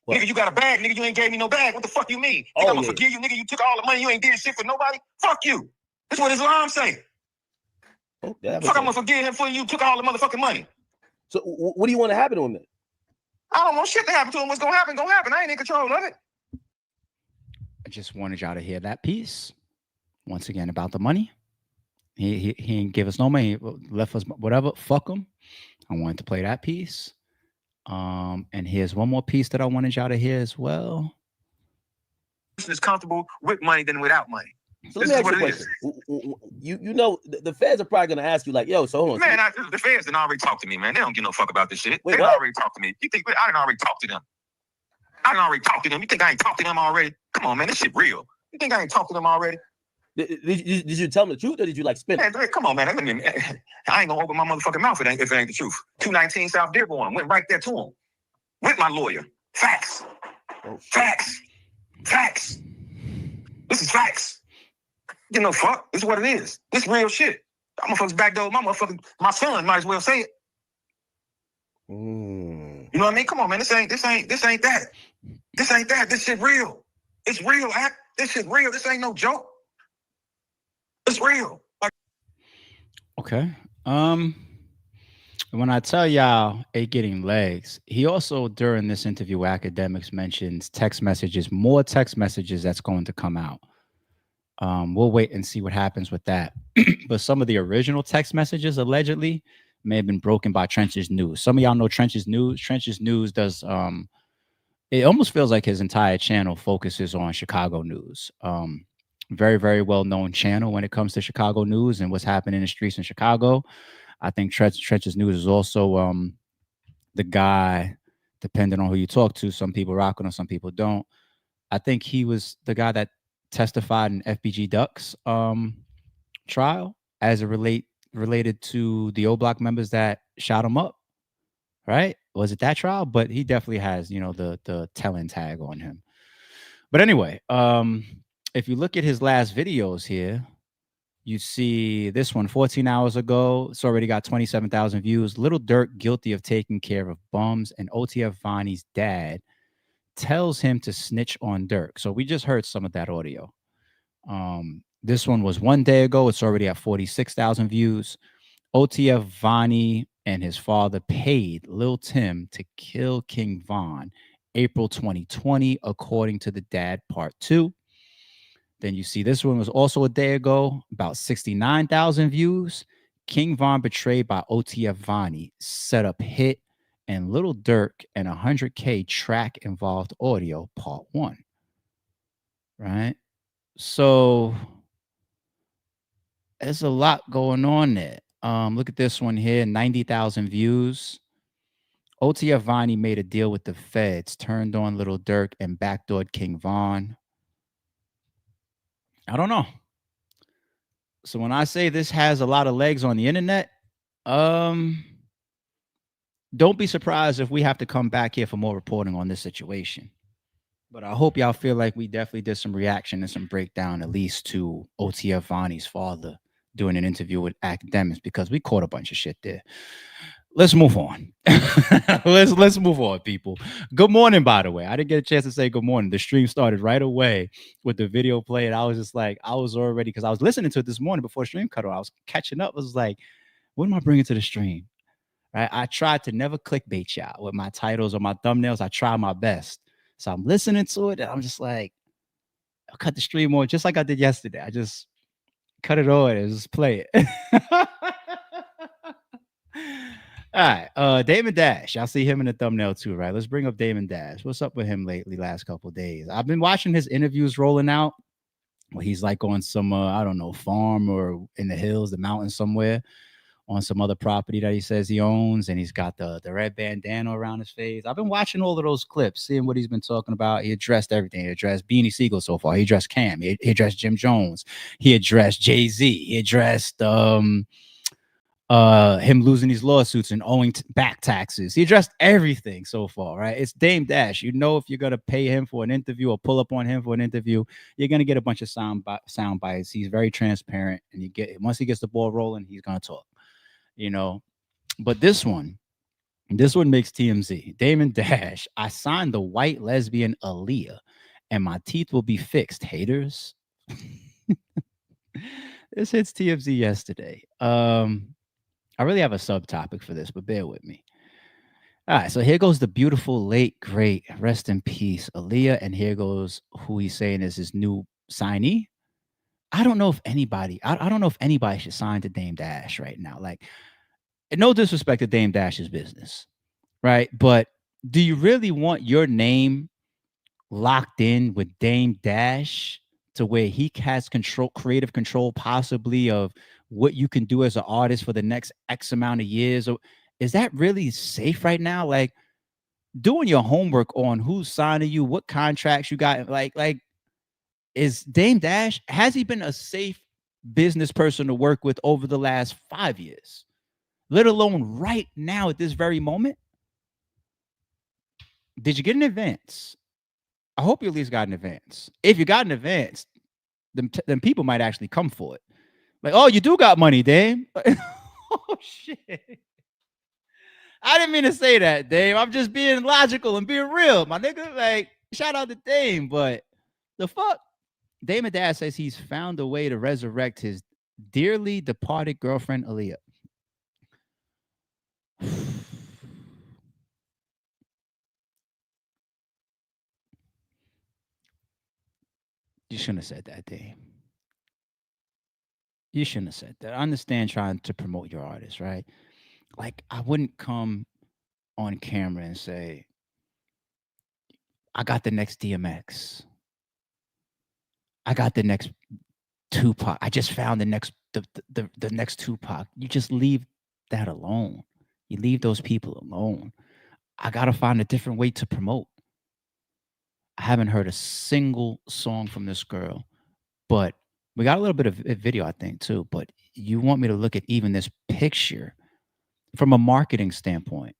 What? Nigga, you got a bag. Nigga, you ain't gave me no bag. What the fuck you mean? Nigga, I'm gonna forgive you. Nigga, you took all the money. You ain't did shit for nobody. Fuck you. That's what Islam say. Oh, fuck, I'm gonna forgive him for you took all the motherfucking money. So what do you want to happen to him then? I don't want shit to happen to him. What's gonna happen, gonna happen. I ain't in control of it. I just wanted y'all to hear that piece. Once again, about the money. He ain't give us no money. He left us whatever. Fuck him. I wanted to play that piece. And here's one more piece that I wanted y'all to hear as well. Is comfortable with money than without money. So let me ask you a question. You know the feds are probably gonna ask you like, yo, so hold on. Man, the feds didn't already talk to me, man. They don't give no fuck about this shit. They already talked to me. You think I didn't already talk to them? I done already talked to them. You think I ain't talked to them already? Come on, man, this shit real. You think I ain't talked to them already? Did you tell him the truth or did you like spin it? Man, come on, man. I ain't gonna open my motherfucking mouth if it ain't the truth. 219 South Dearborn. Went right there to him with my lawyer. Facts. Oh, Facts. Facts. This is facts. You know, fuck. This is what it is. This real shit. I'm motherfuckers backdoor. My son might as well say it. You know what I mean? Come on, man. This ain't that. This ain't that. This shit real. It's real, act. This shit real. This ain't no joke. It's real. Okay. When I tell y'all it getting legs, he also during this interview with Academics mentions more text messages that's going to come out. We'll wait and see what happens with that. But some of the original text messages allegedly may have been broken by Trench's News. Some of y'all know Trench's News. Trench's News does it almost feels like his entire channel focuses on Chicago news. Very, very well-known channel when it comes to Chicago news and what's happening in the streets in Chicago. I think Trench's News is also the guy, depending on who you talk to. Some people rock with him, some people don't. I think he was the guy that testified in FBG Duck's trial as it related to the O Block members that shot him up. Right? Was it that trial? But he definitely has, the telling tag on him. But anyway, if you look at his last videos here, you see this one 14 hours ago. It's already got 27,000 views. Lil Durk guilty of taking care of bums, and OTF Vonnie's dad tells him to snitch on Durk. So we just heard some of that audio. This one was 1 day ago. It's already at 46,000 views. OTF Vonnie and his father paid Lul Tum to kill King Von April 2020, according to the dad, part 2. Then you see this one was also a day ago, about 69,000 views. King Von betrayed by OTF Vonnie, set up hit, and Lil Durk and 100K track involved audio, part 1. Right? So there's a lot going on there. Look at this one here, 90,000 views. OTF Vonnie made a deal with the feds, turned on Lil Durk, and backdoored King Von. I don't know. So when I say this has a lot of legs on the internet, don't be surprised if we have to come back here for more reporting on this situation. But I hope y'all feel like we definitely did some reaction and some breakdown, at least to OTF Vonnie's father doing an interview with Academics, because we caught a bunch of shit there. Let's move on. let's move on, people. Good morning, by the way. I didn't get a chance to say good morning. The stream started right away with the video playing. I was just like, I was already, because I was listening to it this morning before stream cut off. I was catching up. I was like, what am I bringing to the stream? Right? I tried to never clickbait y'all with my titles or my thumbnails. I try my best. So I'm listening to it, and I'm just like, I'll cut the stream on just like I did yesterday. I just cut it on and just play it. All right, Damon Dash. Y'all see him in the thumbnail too, right? Let's bring up Damon Dash. What's up with him lately? Last couple of days, I've been watching his interviews rolling out. Where he's like on some, I don't know, farm or in the hills, the mountains somewhere, on some other property that he says he owns, and he's got the red bandana around his face. I've been watching all of those clips, seeing what he's been talking about. He addressed everything. He addressed Beanie Siegel so far. He addressed Cam. He addressed Jim Jones. He addressed Jay-Z. He addressed him losing these lawsuits and owing back taxes. He addressed everything so far, right? It's Dame Dash. You know, if you're gonna pay him for an interview or pull up on him for an interview, you're gonna get a bunch of sound bites. He's very transparent, and once he gets the ball rolling, he's gonna talk. You know, but this one makes TMZ. Damon Dash. I signed the white lesbian Aaliyah, and my teeth will be fixed. Haters. This hits TMZ yesterday. I really have a subtopic for this, but bear with me. All right, so here goes the beautiful, late, great, rest in peace, Aaliyah, and here goes who he's saying is his new signee. I don't know if anybody should sign to Dame Dash right now. Like, no disrespect to Dame Dash's business, right? But do you really want your name locked in with Dame Dash to where he has creative control, possibly of what you can do as an artist for the next X amount of years? Or is that really safe right now? Like, doing your homework on who's signing you, what contracts you got. Like is Dame Dash, has he been a safe business person to work with over the last 5 years? Let alone right now at this very moment? Did you get an advance? I hope you at least got an advance. If you got an advance, then people might actually come for it. Like, oh, you do got money, Dame. Oh shit. I didn't mean to say that, Dame. I'm just being logical and being real, my nigga. Like, shout out to Dame, but the fuck? Dame Dad says he's found a way to resurrect his dearly departed girlfriend, Aaliyah. You shouldn't have said that, Dame. You shouldn't have said that. I understand trying to promote your artist, right? Like, I wouldn't come on camera and say, I got the next DMX. I got the next Tupac. I just found the next Tupac. You just leave that alone. You leave those people alone. I gotta find a different way to promote. I haven't heard a single song from this girl, but we got a little bit of video, I think, too. But you want me to look at even this picture from a marketing standpoint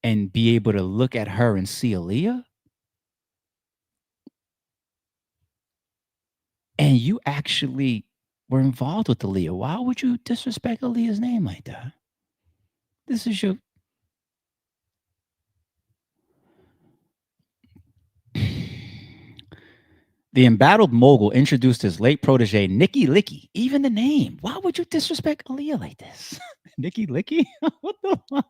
and be able to look at her and see Aaliyah? And you actually were involved with Aaliyah. Why would you disrespect Aaliyah's name like that? This is your... The embattled mogul introduced his late protege, Nicky Licky. Even the name. Why would you disrespect Aaliyah like this? Nicky Licky? What the fuck?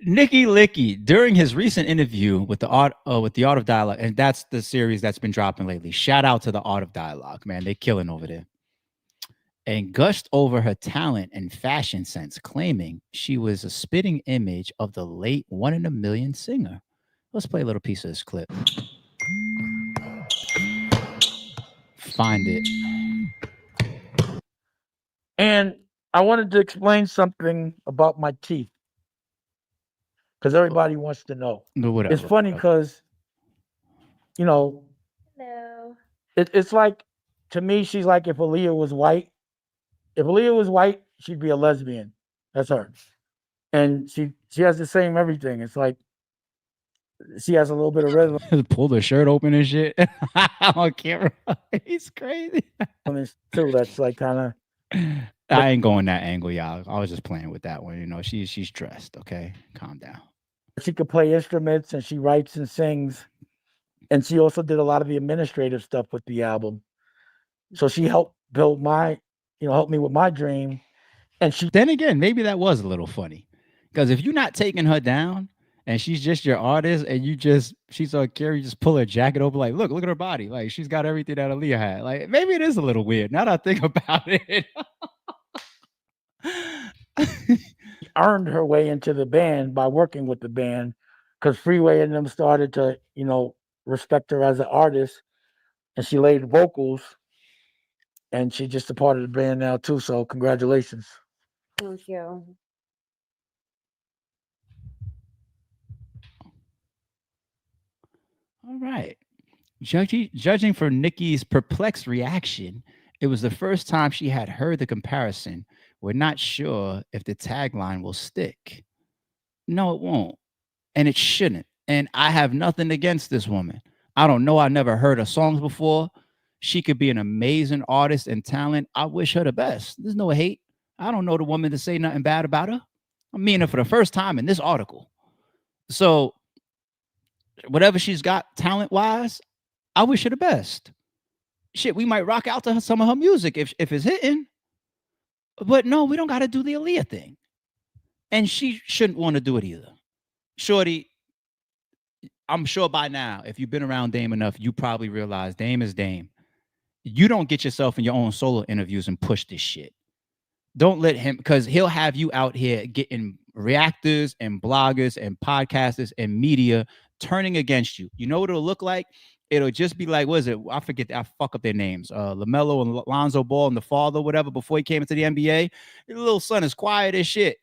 Nicky Licky, during his recent interview with the Art of Dialogue, and that's the series that's been dropping lately. Shout out to the Art of Dialogue, man. They're killing over there. And gushed over her talent and fashion sense, claiming she was a spitting image of the late One in a Million singer. Let's play a little piece of this clip. Find it. And I wanted to explain something about my teeth, because everybody wants to know. No, whatever. It's funny because, Hello. it's like, to me, she's like if Aaliyah was white. If Aaliyah was white, she'd be a lesbian. That's her. And she has the same everything. It's like she has a little bit of red Pull the shirt open and shit on camera. He's crazy. too. That's like kind of. I ain't going that angle, y'all. I was just playing with that one. You know, she's dressed. Okay, calm down. She could play instruments and she writes and sings, and she also did a lot of the administrative stuff with the album. So she helped build my, helped me with my dream. And she Then again, maybe that was a little funny, because if you're not taking her down and she's just your artist and she's on camera, you just pull her jacket over, like, look at her body, like she's got everything that Aaliyah had. Like, maybe it is a little weird now that I think about it. earned her way into the band by working with the band, because Freeway and them started to, respect her as an artist, and she laid vocals, and she just a part of the band now too. So congratulations. Thank you. All right. Judging from Nikki's perplexed reaction, it was the first time she had heard the comparison. We're not sure if the tagline will stick. No, it won't. And it shouldn't. And I have nothing against this woman. I don't know. I never heard her songs before. She could be an amazing artist and talent. I wish her the best. There's no hate. I don't know the woman to say nothing bad about her. I'm meeting her for the first time in this article. So whatever she's got talent-wise, I wish her the best. Shit, we might rock out to her, some of her music if it's hitting. But no, we don't got to do the Aaliyah thing. And she shouldn't want to do it either. Shorty, I'm sure by now, if you've been around Dame enough, you probably realize Dame is Dame. You don't get yourself in your own solo interviews and push this shit. Don't let him, because he'll have you out here getting reactors and bloggers and podcasters and media turning against you. You know what it'll look like? It'll just be like, what is it? I forget. I fuck up their names. LaMelo and Lonzo Ball and the father, whatever, before he came into the NBA. His little son is quiet as shit.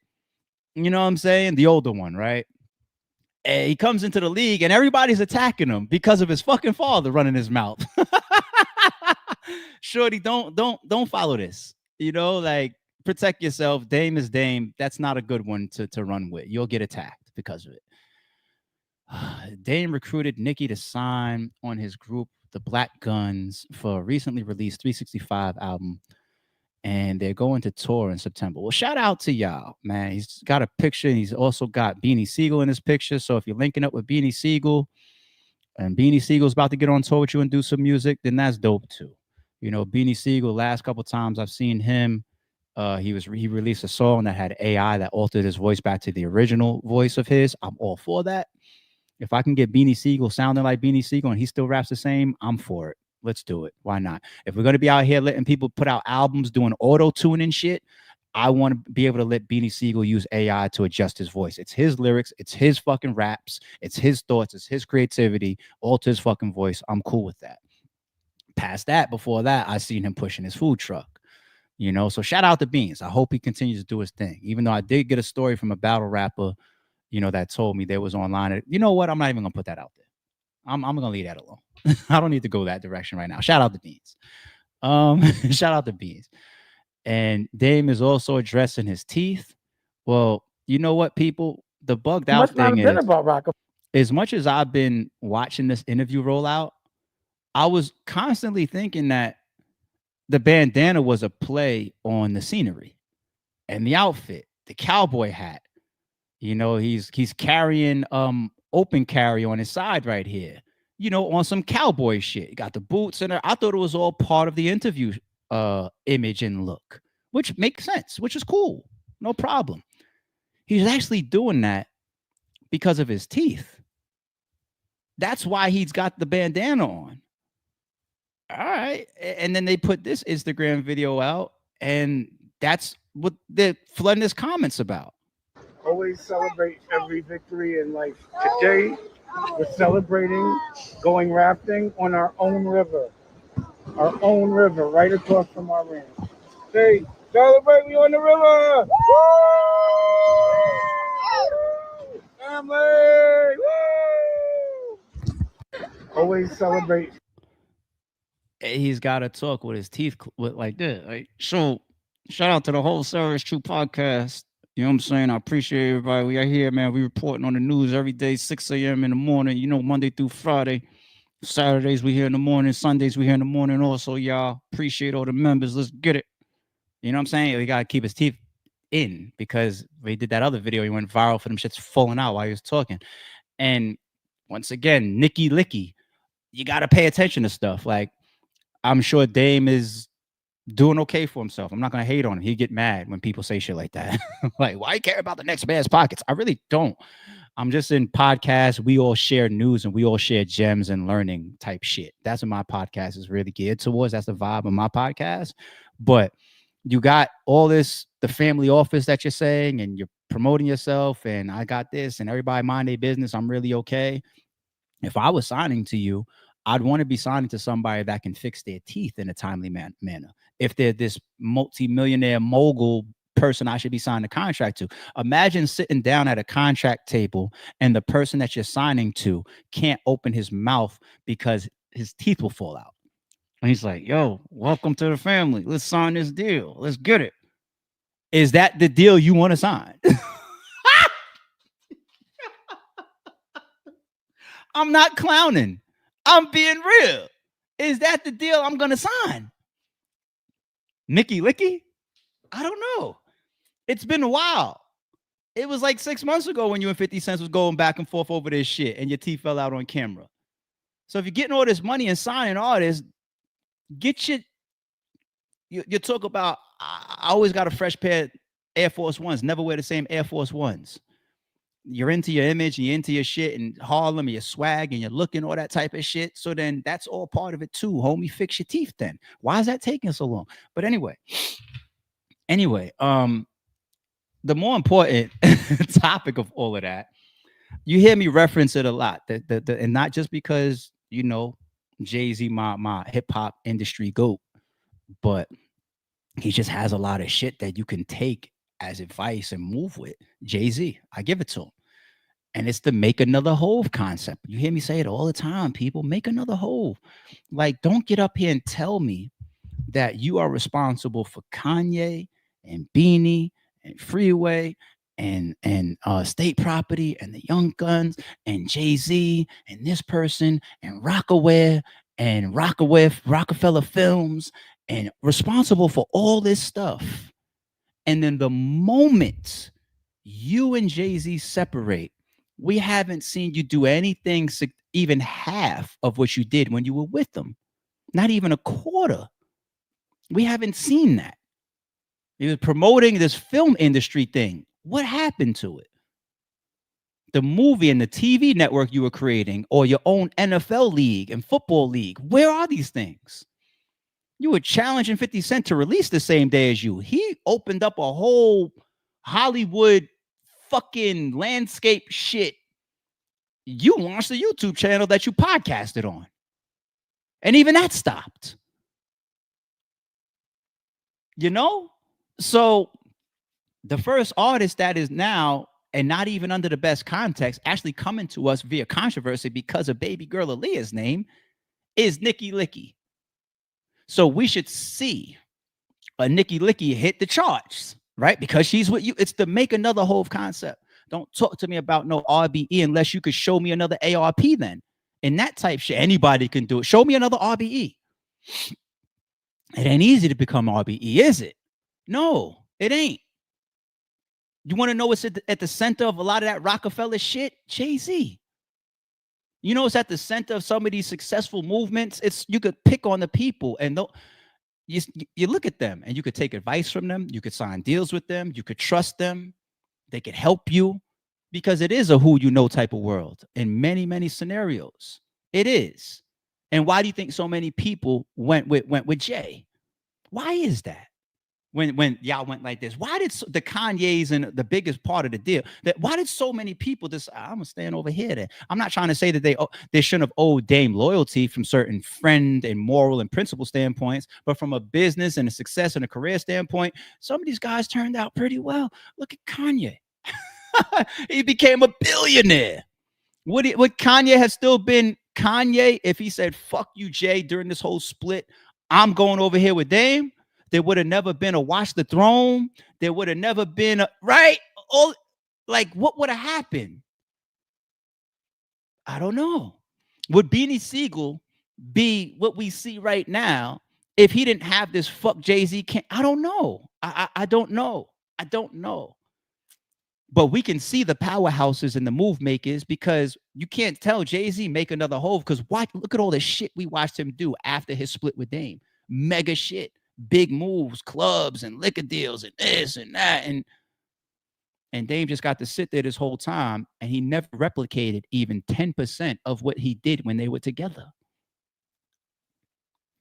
You know what I'm saying? The older one, right? And he comes into the league and everybody's attacking him because of his fucking father running his mouth. Shorty, don't follow this. You know, like protect yourself. Dame is Dame. That's not a good one to run with. You'll get attacked because of it. Dame recruited Nicki to sign on his group, the Black Guns, for a recently released 365 album. And they're going to tour in September. Well, shout out to y'all, man. He's got a picture. And he's also got Beanie Siegel in his picture. So if you're linking up with Beanie Siegel and Beanie Siegel's about to get on tour with you and do some music, then that's dope too. You know, Beanie Siegel, last couple times I've seen him, he released a song that had AI that altered his voice back to the original voice of his. I'm all for that. If I can get Beanie Siegel sounding like Beanie Siegel and he still raps the same, I'm for it. Let's do it. Why not? If we're going to be out here letting people put out albums doing auto tune and shit, I want to be able to let Beanie Siegel use AI to adjust his voice. It's his lyrics. It's his fucking raps. It's his thoughts. It's his creativity. Alter his fucking voice. I'm cool with that. Past that, before that, I seen him pushing his food truck. You know, so shout out to Beans. I hope he continues to do his thing. Even though I did get a story from a battle rapper, you know, that told me there was online. You know what? I'm not even gonna put that out there. I'm gonna leave that alone. I don't need to go that direction right now. Shout out to Beans. Shout out to Beans. And Dame is also addressing his teeth. Well, you know what, people? The bugged out Must not thing have been is, about Rockefeller. as much as I've been watching this interview roll out, I was constantly thinking that the bandana was a play on the scenery and the outfit, the cowboy hat. You know, he's carrying open carry on his side right here. You know, on some cowboy shit. He got the boots in there. I thought it was all part of the interview image and look, which makes sense, which is cool. No problem. He's actually doing that because of his teeth. That's why he's got the bandana on. All right. And then they put this Instagram video out, and that's what they're flooding his comments about. Always celebrate every victory in life. Today, we're celebrating going rafting on our own river right across from our ranch. Hey, celebrate me on the river! Woo! Family! Woo! Always celebrate. He's got to talk with his teeth like this. Like, so, shout out to the whole Service True podcast. You know what I'm saying? I appreciate everybody. We are here, man. We reporting on the news every day, 6 a.m. in the morning, you know, Monday through Friday. Saturdays, we here in the morning. Sundays, we here in the morning also, y'all. Appreciate all the members. Let's get it. You know what I'm saying? We got to keep his teeth in because we did that other video. He went viral for them shits falling out while he was talking. And once again, Nicky Licky, you got to pay attention to stuff. Like, I'm sure Dame is doing okay for himself. I'm not going to hate on him. He'd get mad when people say shit like that. Like, why you care about the next man's pockets? I really don't. I'm just in podcasts. We all share news and we all share gems and learning type shit. That's what my podcast is really geared towards. That's the vibe of my podcast. But you got all this, the family office that you're saying, and you're promoting yourself, and I got this, and everybody mind their business. I'm really okay. If I was signing to you, I'd want to be signing to somebody that can fix their teeth in a timely manner. If they're this multi-millionaire mogul person I should be signing a contract to. Imagine sitting down at a contract table and the person that you're signing to can't open his mouth because his teeth will fall out. And he's like, yo, welcome to the family. Let's sign this deal. Let's get it. Is that the deal you want to sign? I'm not clowning. I'm being real. Is that the deal I'm going to sign? Nicky Licky? I don't know. It's been a while. It was like 6 months ago when you and 50 Cent was going back and forth over this shit and your teeth fell out on camera. So if you're getting all this money and signing artists, get you talk about, I always got a fresh pair of Air Force Ones, never wear the same Air Force Ones. You're into your image and you're into your shit and Harlem and your swag and you're looking, all that type of shit. So then that's all part of it too, homie. Fix your teeth then. Why is that taking so long? But anyway, the more important topic of all of that, you hear me reference it a lot, and not just because, you know, Jay-Z, my hip-hop industry goat, but he just has a lot of shit that you can take as advice and move with. Jay-Z, I give it to him. And it's the make another Hov concept. You hear me say it all the time, people. Make another Hov. Like, don't get up here and tell me that you are responsible for Kanye and Beanie and Freeway and State Property and the Young Guns and Jay-Z and this person and Rockaware and Rockefeller Films, and responsible for all this stuff. And then the moment you and Jay-Z separate, we haven't seen you do anything even half of what you did when you were with them. Not even a quarter. We haven't seen that. He was promoting this film industry thing. What happened to it? The movie and the TV network you were creating, or your own NFL league and football league, where are these things? You were challenging 50 Cent to release the same day as you. He opened up a whole Hollywood fucking landscape shit. You launched a YouTube channel that you podcasted on. And even that stopped. You know? So the first artist that is now, and not even under the best context, actually coming to us via controversy because of baby girl Aaliyah's name is Nicki Licky. So we should see a Nicki Licky hit the charts, right? Because she's with you. It's the make another Hov concept. Don't talk to me about no RBE unless you could show me another ARP then. And that type shit, anybody can do it. Show me another RBE. It ain't easy to become RBE, is it? No, it ain't. You want to know what's at the center of a lot of that Rockefeller shit? Jay-Z. You know, it's at the center of some of these successful movements. It's, you could pick on the people, and you look at them and you could take advice from them. You could sign deals with them. You could trust them. They could help you, because it is a who you know type of world in many, many scenarios. It is. And why do you think so many people went with Jay? Why is that? When y'all went like this, why did the Kanye's and the biggest part of the deal, why did so many people just, I'm gonna stand over here then? I'm not trying to say that they shouldn't have owed Dame loyalty from certain friend and moral and principle standpoints, but from a business and a success and a career standpoint, some of these guys turned out pretty well. Look at Kanye. He became a billionaire. Would Kanye have still been Kanye if he said, fuck you, Jay, during this whole split? I'm going over here with Dame. There would have never been a Watch the Throne. There would have never been a, right? All, like, what would have happened? I don't know. Would Beanie Siegel be what we see right now if he didn't have this fuck Jay-Z? I don't know. I don't know. I don't know. But we can see the powerhouses and the move makers, because you can't tell Jay-Z make another Hov, because look at all the shit we watched him do after his split with Dame. Mega shit. Big moves, clubs and liquor deals and this and that. And Dame just got to sit there this whole time, and he never replicated even 10% of what he did when they were together.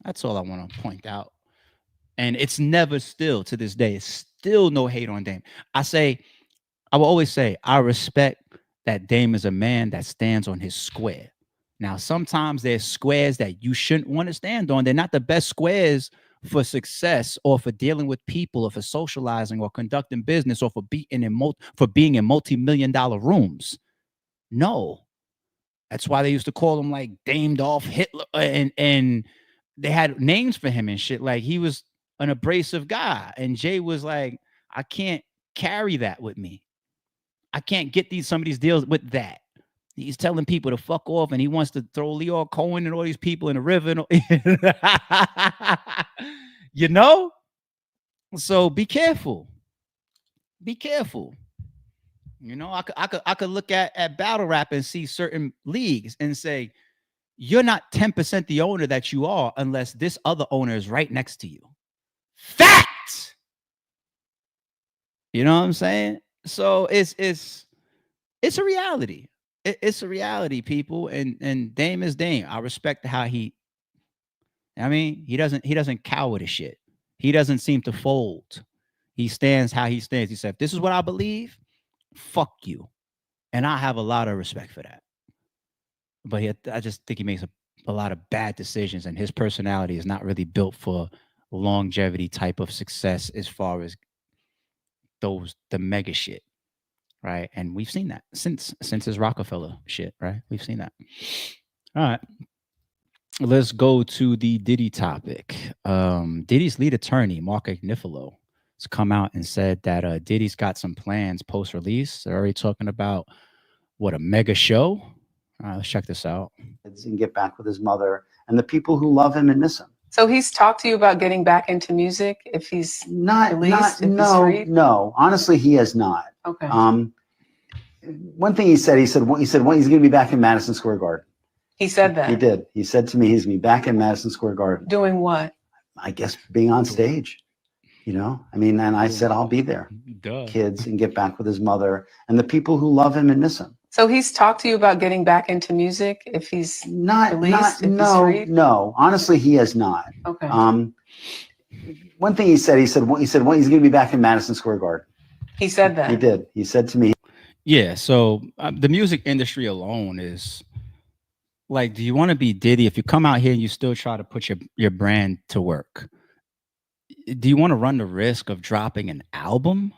That's all I want to point out. And it's never, still to this day, it's still no hate on Dame. I will always say, I respect that Dame is a man that stands on his square. Now, sometimes there's squares that you shouldn't want to stand on. They're not the best squares for success, or for dealing with people, or for socializing, or conducting business, or for being in multi-million-dollar rooms. No. That's why they used to call him like Dame Dolph Hitler, and they had names for him and shit. Like, he was an abrasive guy, and Jay was like, I can't carry that with me. I can't get some of these deals with that. He's telling people to fuck off, and he wants to throw Leo Cohen and all these people in the river. You know? So be careful. Be careful. You know, I could look at battle rap and see certain leagues and say, you're not 10% the owner that you are unless this other owner is right next to you. Fact! You know what I'm saying? So it's a reality. It's a reality, people. And Dame is Dame. I respect how he doesn't cower to shit. He doesn't seem to fold. He stands how he stands. He said, this is what I believe, fuck you. And I have a lot of respect for that. But I just think he makes a lot of bad decisions, and his personality is not really built for longevity type of success as far as the mega shit, right? And we've seen that since his Rockefeller shit, right? We've seen that. All right. Let's go to the Diddy topic. Diddy's lead attorney, Mark Agnifilo, has come out and said that Diddy's got some plans post-release. They're already talking about what, a mega show. Let's check this out. And get back with his mother and the people who love him and miss him. So he's talked to you about getting back into music if he's released, if he's free? No. Honestly, he has not. Okay. One thing he said he's going to be back in Madison Square Garden. He said that. He did. He said to me he's going to be back in Madison Square Garden. Doing what? I guess being on stage. You know, I mean, and I said I'll be there. Duh. Kids, and get back with his mother and the people who love him and miss him. So he's talked to you about getting back into music if he's released, if he's free? No. Honestly, he has not. Okay. One thing he said he's going to be back in Madison Square Garden. He said that. He did. He said to me. Yeah. So the music industry alone is like, do you want to be Diddy if you come out here and you still try to put your brand to work? Do you want to run the risk of dropping an album?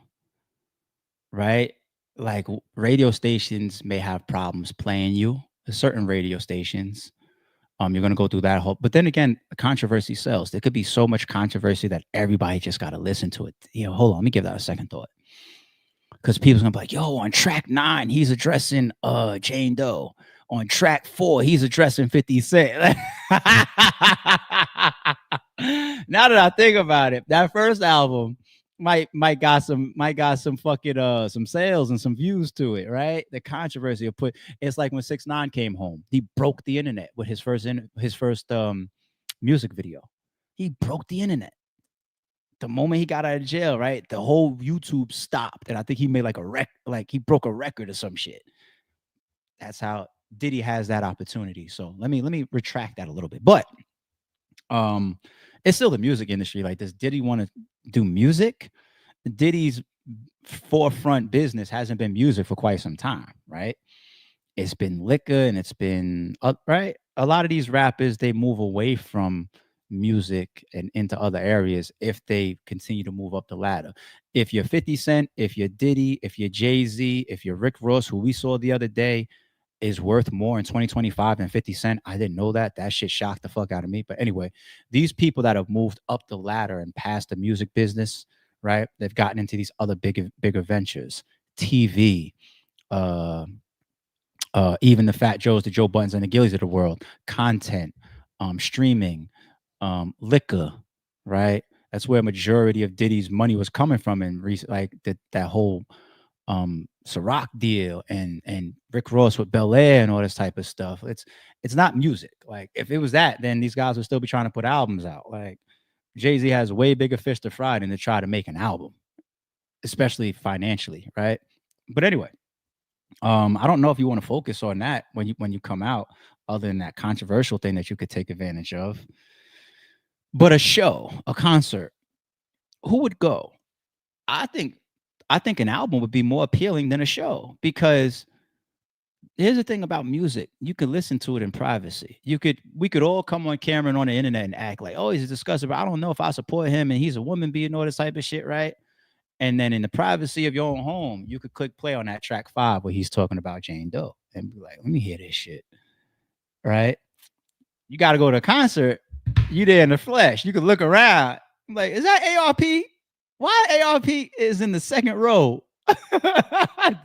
Right? Like, radio stations may have problems playing you. Certain radio stations, you're gonna go through that whole. But then again, controversy sells. There could be so much controversy that everybody just got to listen to it. You know, hold on, let me give that a second thought. Because people's gonna be like, "Yo, on track 9, he's addressing Jane Doe. On track 4, he's addressing 50 Cent." Now that I think about it, that first album might got some fucking some sales and some views to it, right? The controversy of it's like when 6ix9ine came home, he broke the internet with his first music video. He broke the internet the moment he got out of jail, right? The whole YouTube stopped, and I think he made like he broke a record or some shit. That's how Diddy has that opportunity. So let me retract that a little bit, but it's still the music industry. Like, does Diddy want to do music? Diddy's forefront business hasn't been music for quite some time, right? It's been liquor, and it's been right. A lot of these rappers, they move away from music and into other areas if they continue to move up the ladder. If you're 50 Cent, if you're Diddy, if you're Jay-Z, if you're Rick Ross, who we saw the other day, is worth more in 2025 than 50 Cent. I didn't know that. That shit shocked the fuck out of me. But anyway, these people that have moved up the ladder and past the music business, right? They've gotten into these other bigger ventures, TV, even the Fat Joes, the Joe Buttons, and the Gillies of the world, content, streaming, liquor, right? That's where a majority of Diddy's money was coming from in like that whole Ciroc deal and Rick Ross with Bel Air and all this type of stuff. It's not music. Like, if it was that, then these guys would still be trying to put albums out. Like, Jay-Z has way bigger fish to fry than to try to make an album, especially financially, right? But anyway, I don't know if you want to focus on that when you come out, other than that controversial thing that you could take advantage of. But a show, a concert, who would go? I think an album would be more appealing than a show, because here's the thing about music. You could listen to it in privacy. We could all come on camera and on the internet and act like, oh, he's a disgusting, but I don't know if I support him and he's a woman being all this type of shit, right? And then in the privacy of your own home, you could click play on that track 5 where he's talking about Jane Doe and be like, let me hear this shit, right? You got to go to a concert. You there in the flesh. You could look around. I'm like, is that ARP? Why ARP is in the second row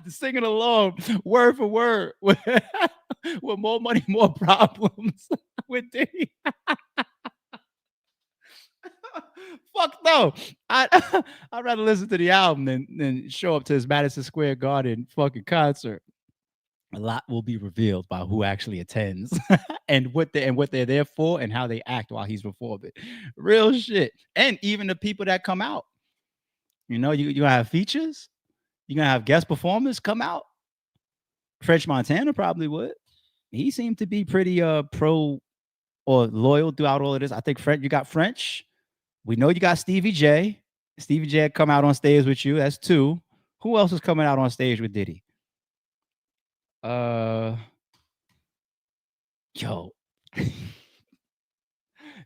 singing along word for word with More Money, More Problems with Diddy? Fuck no. I'd rather listen to the album than show up to his Madison Square Garden fucking concert. A lot will be revealed by who actually attends and what they're there for and how they act while he's performing. Real shit. And even the people that come out. You know, you're gonna have features, you're gonna have guest performers come out. French Montana probably would. He seemed to be pretty pro or loyal throughout all of this. I think you got French. We know you got Stevie J. Stevie J had come out on stage with you. That's 2. Who else is coming out on stage with Diddy? Yo.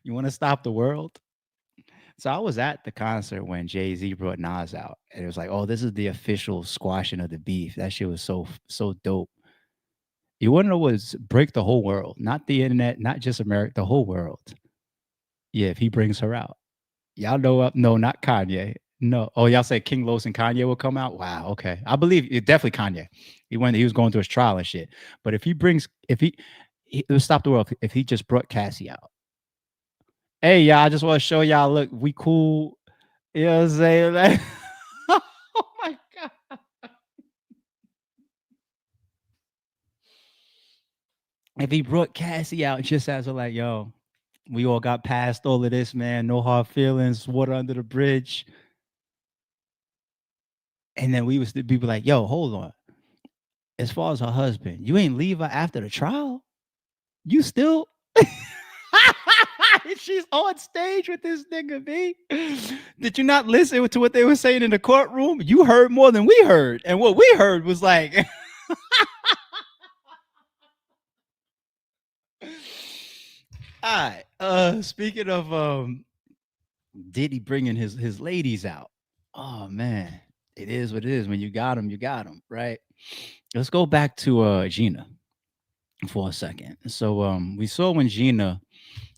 You want to stop the world? So I was at the concert when Jay-Z brought Nas out, and it was like, oh, this is the official squashing of the beef. That shit was so dope. You want to know what's break the whole world, not the internet, not just America, the whole world. Yeah, if he brings her out, y'all know. No, not Kanye. No. Oh, y'all say King Los and Kanye will come out. Wow. Okay, I believe it. Definitely Kanye. He was going through his trial and shit. But if he it would stop the world if he just brought Cassie out. Hey, y'all, I just want to show y'all. Look, we cool. You know what I'm saying? Like, oh my god. If he brought Cassie out just as a like, yo, we all got past all of this, man. No hard feelings, water under the bridge. And then we would be like, yo, hold on. As far as her husband, you ain't leave her after the trial? You still she's on stage with this nigga, B. Did you not listen to what they were saying in the courtroom? You heard more than we heard. And what we heard was like all right. Speaking of Diddy bringing his ladies out. Oh man, it is what it is. When you got them, right? Let's go back to Gina for a second. So we saw when Gina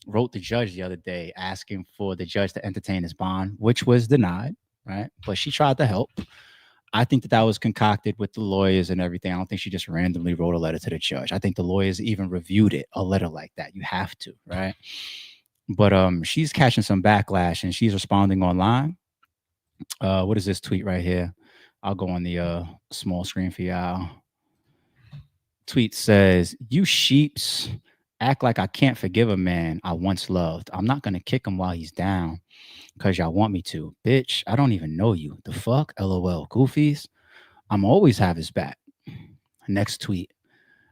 wrote the judge the other day asking for the judge to entertain his bond, which was denied, right? But she tried to help. I think that was concocted with the lawyers and everything. I don't think she just randomly wrote a letter to the judge. I think the lawyers even reviewed it, a letter like that. You have to, right? But she's catching some backlash and she's responding online. What is this tweet right here? I'll go on the small screen for y'all. Tweet says, "You sheeps act like I can't forgive a man I once loved. I'm not gonna kick him while he's down because y'all want me to. Bitch, I don't even know you. The fuck? LOL. Goofies. I'm always have his back." Next tweet.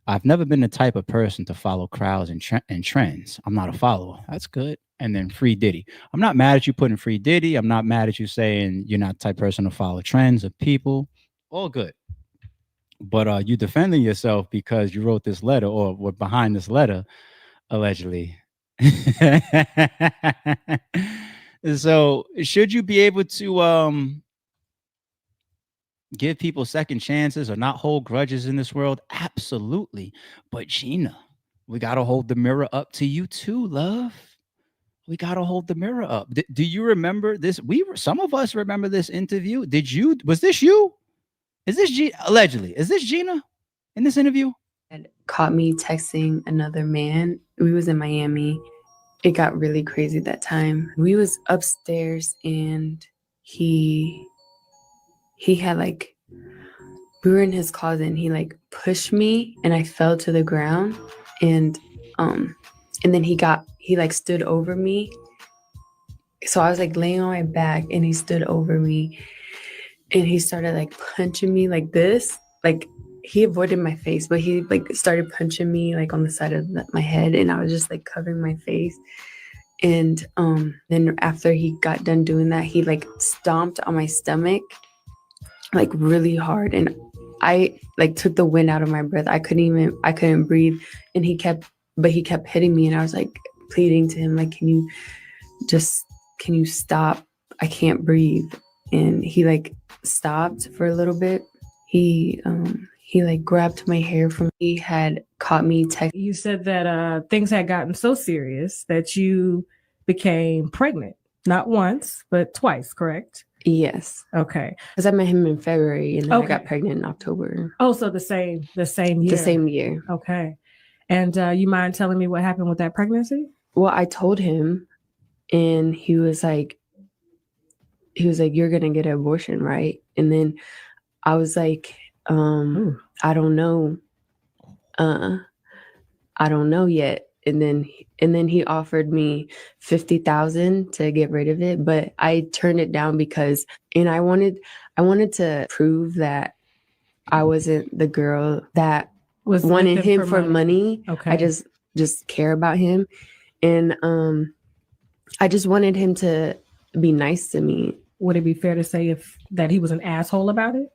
"I've never been the type of person to follow crowds and trends. I'm not a follower." That's good. And then Free Diddy. "I'm not mad at you putting Free Diddy. I'm not mad at you saying you're not the type of person to follow trends of people. All good. But you defending yourself because you wrote this letter or were behind this letter, allegedly." So should you be able to give people second chances or not hold grudges in this world? Absolutely. But Gina, we got to hold the mirror up to you too, love. We got to hold the mirror up. Do you remember this? Some of us remember this interview. Was this you? Is this allegedly? Is this Gina in this interview? Had caught me texting another man. We was in Miami. It got really crazy that time. We was upstairs and he had like, we were in his closet and he like pushed me and I fell to the ground and then he like stood over me. So I was like laying on my back and he stood over me and he started like punching me like this. Like he avoided my face, but he like started punching me like on the side of my head and I was just like covering my face. And then after he got done doing that, he like stomped on my stomach like really hard. And I like took the wind out of my breath. I couldn't breathe. And he kept hitting me. And I was like pleading to him, like, can you stop? I can't breathe. And he like stopped for a little bit. He like grabbed my hair from me. He had caught me texting. You said that things had gotten so serious that you became pregnant, not once, but twice, correct? Yes. Okay. Because I met him in February and then I got pregnant in October. Oh, so the same year. The same year. Okay. And you mind telling me what happened with that pregnancy? Well, I told him and he was like, you're going to get an abortion, right? And then I was like, I don't know. I don't know yet. And then he offered me $50,000 to get rid of it, but I turned it down because I wanted to prove that I wasn't the girl that was wanted him for money. Okay. I just care about him. And I just wanted him to be nice to me. Would it be fair to say that he was an asshole about it?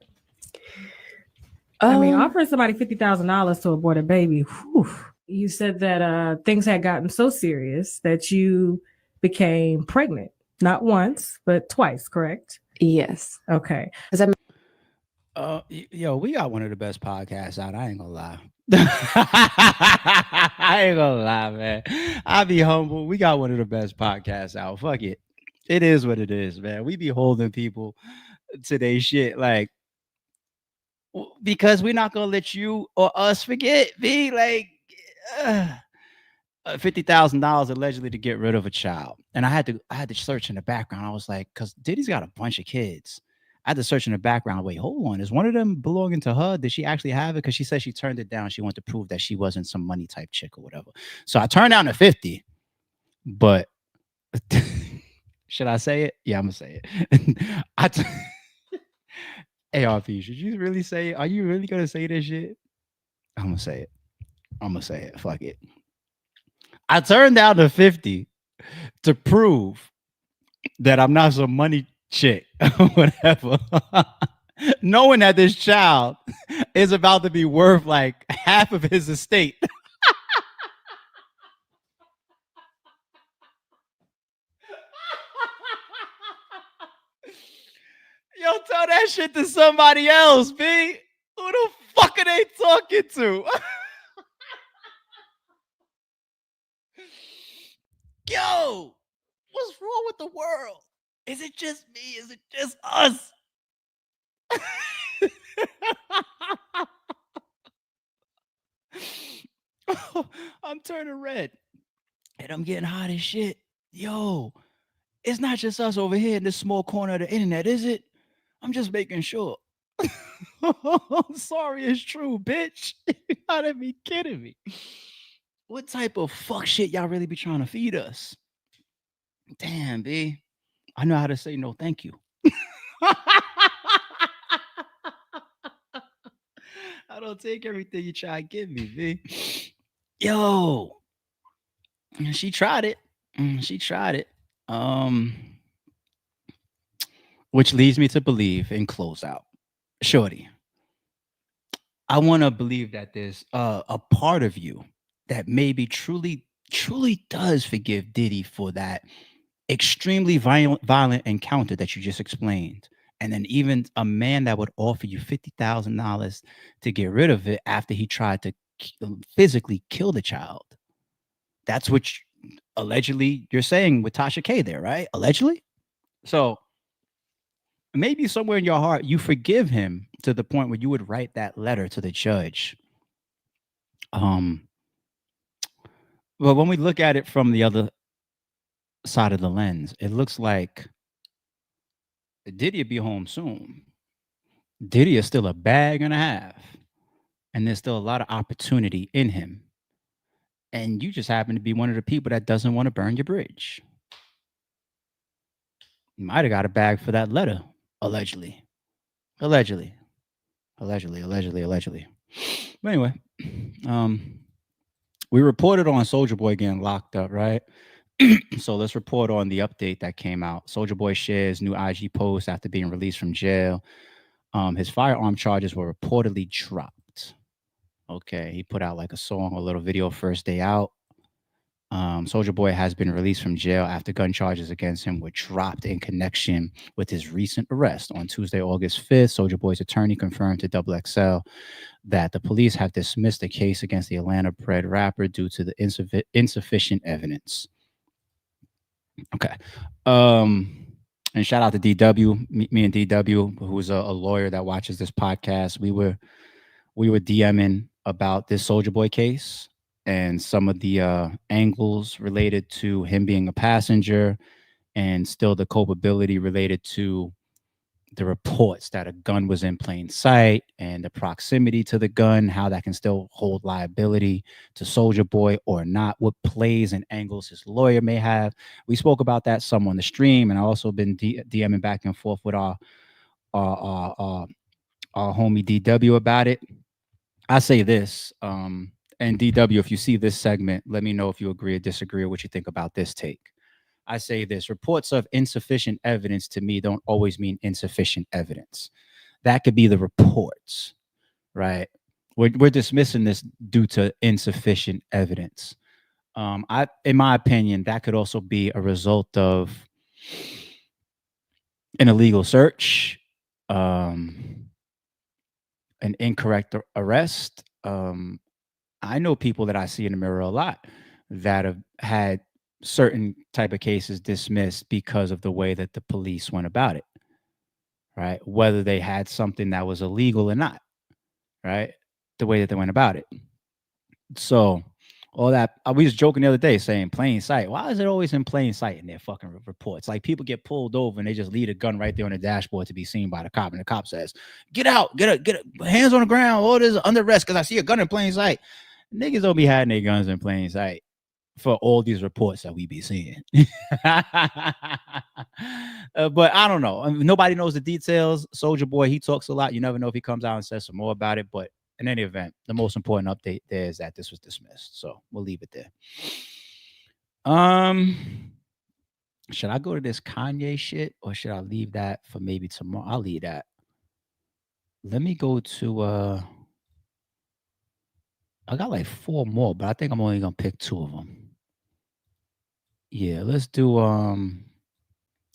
I mean, offering somebody $50,000 to abort a baby. Whew. You said that things had gotten so serious that you became pregnant, Not once, but twice, correct? Yes. Okay. Yo, we got one of the best podcasts out. I ain't gonna lie. I ain't gonna lie, man. I'll be humble. We got one of the best podcasts out. Fuck it. It is what it is, man. We be holding people to their shit, like, because we're not gonna let you or us forget. Be like, $50,000 allegedly to get rid of a child, and I had to search in the background. I was like, because Diddy's got a bunch of kids. I had to search in the background. Wait, hold on. Is one of them belonging to her? Did she actually have it? Because she said she turned it down. She wanted to prove that she wasn't some money type chick or whatever. So I turned down the 50. But should I say it? Yeah, I'm gonna say it. ARP, should you really say it? Are you really gonna say this shit? I'm gonna say it. I'm gonna say it. Fuck it. I turned down the 50 to prove that I'm not some money chick, whatever. Knowing that this child is about to be worth like half of his estate. Yo, tell that shit to somebody else, B. Who the fuck are they talking to? Yo, what's wrong with the world? Is it just me? Is it just us? I'm turning red and I'm getting hot as shit. Yo, it's not just us over here in this small corner of the internet, is it? I'm just making sure. I'm sorry, it's true, bitch. You gotta be kidding me. What type of fuck shit y'all really be trying to feed us? Damn, B. I know how to say no, thank you. I don't take everything you try to give me, B. Yo. She tried it. She tried it. Which leads me to believe in closeout. Shorty, I want to believe that there's a part of you that maybe truly does forgive Diddy for that extremely violent encounter that you just explained. And then even a man that would offer you $50,000 to get rid of it after he tried to physically kill the child. That's what allegedly you're saying with Tasha K there, right? Allegedly. So maybe somewhere in your heart, you forgive him to the point where you would write that letter to the judge. But when we look at it from the other side of the lens, it looks like Diddy will be home soon. Diddy is still a bag and a half. And there's still a lot of opportunity in him. And you just happen to be one of the people that doesn't want to burn your bridge. You might have got a bag for that letter, allegedly. Allegedly. But anyway, we reported on Soulja Boy getting locked up, right? So let's report on the update that came out. Soulja Boy shares new IG post after being released from jail. His firearm charges were reportedly dropped. Okay, he put out like a song, a little video first day out. Soulja Boy has been released from jail after gun charges against him were dropped in connection with his recent arrest. On Tuesday, August 5th, Soulja Boy's attorney confirmed to XXL that the police have dismissed the case against the Atlanta-bred rapper due to the insufficient evidence. Okay. And shout out to DW, me and DW, who's a lawyer that watches this podcast. We were DMing about this Soulja Boy case and some of the angles related to him being a passenger and still the culpability related to the reports that a gun was in plain sight and the proximity to the gun, how that can still hold liability to Soulja Boy or not, what plays and angles his lawyer may have. We spoke about that some on the stream, and I also been DMing back and forth with our homie DW about it. I say this, and DW, if you see this segment, let me know if you agree or disagree or what you think about this take. I say this: reports of insufficient evidence to me don't always mean insufficient evidence. That could be the reports, right? We're dismissing this due to insufficient evidence. In my opinion, that could also be a result of An illegal search, an incorrect arrest. I know people that I see in the mirror a lot that have had certain type of cases dismissed because of the way that the police went about it, right? Whether they had something that was illegal or not, right? The way that they went about it. So all that, I was joking the other day saying plain sight. Why is it always in plain sight in their fucking reports? Like people get pulled over and they just leave a gun right there on the dashboard to be seen by the cop, and the cop says, "Get out, get hands on the ground, all this under arrest because I see a gun in plain sight." Niggas don't be having their guns in plain sight for all these reports that we be seeing. But I don't know. I mean, nobody knows the details. Soulja Boy, he talks a lot. You never know if he comes out and says some more about it. But in any event, the most important update there is that this was dismissed. So we'll leave it there. Should I go to this Kanye shit or should I leave that for maybe tomorrow? I'll leave that. Let me go to I got like 4 more, but I think I'm only gonna pick 2 of them. Yeah, let's do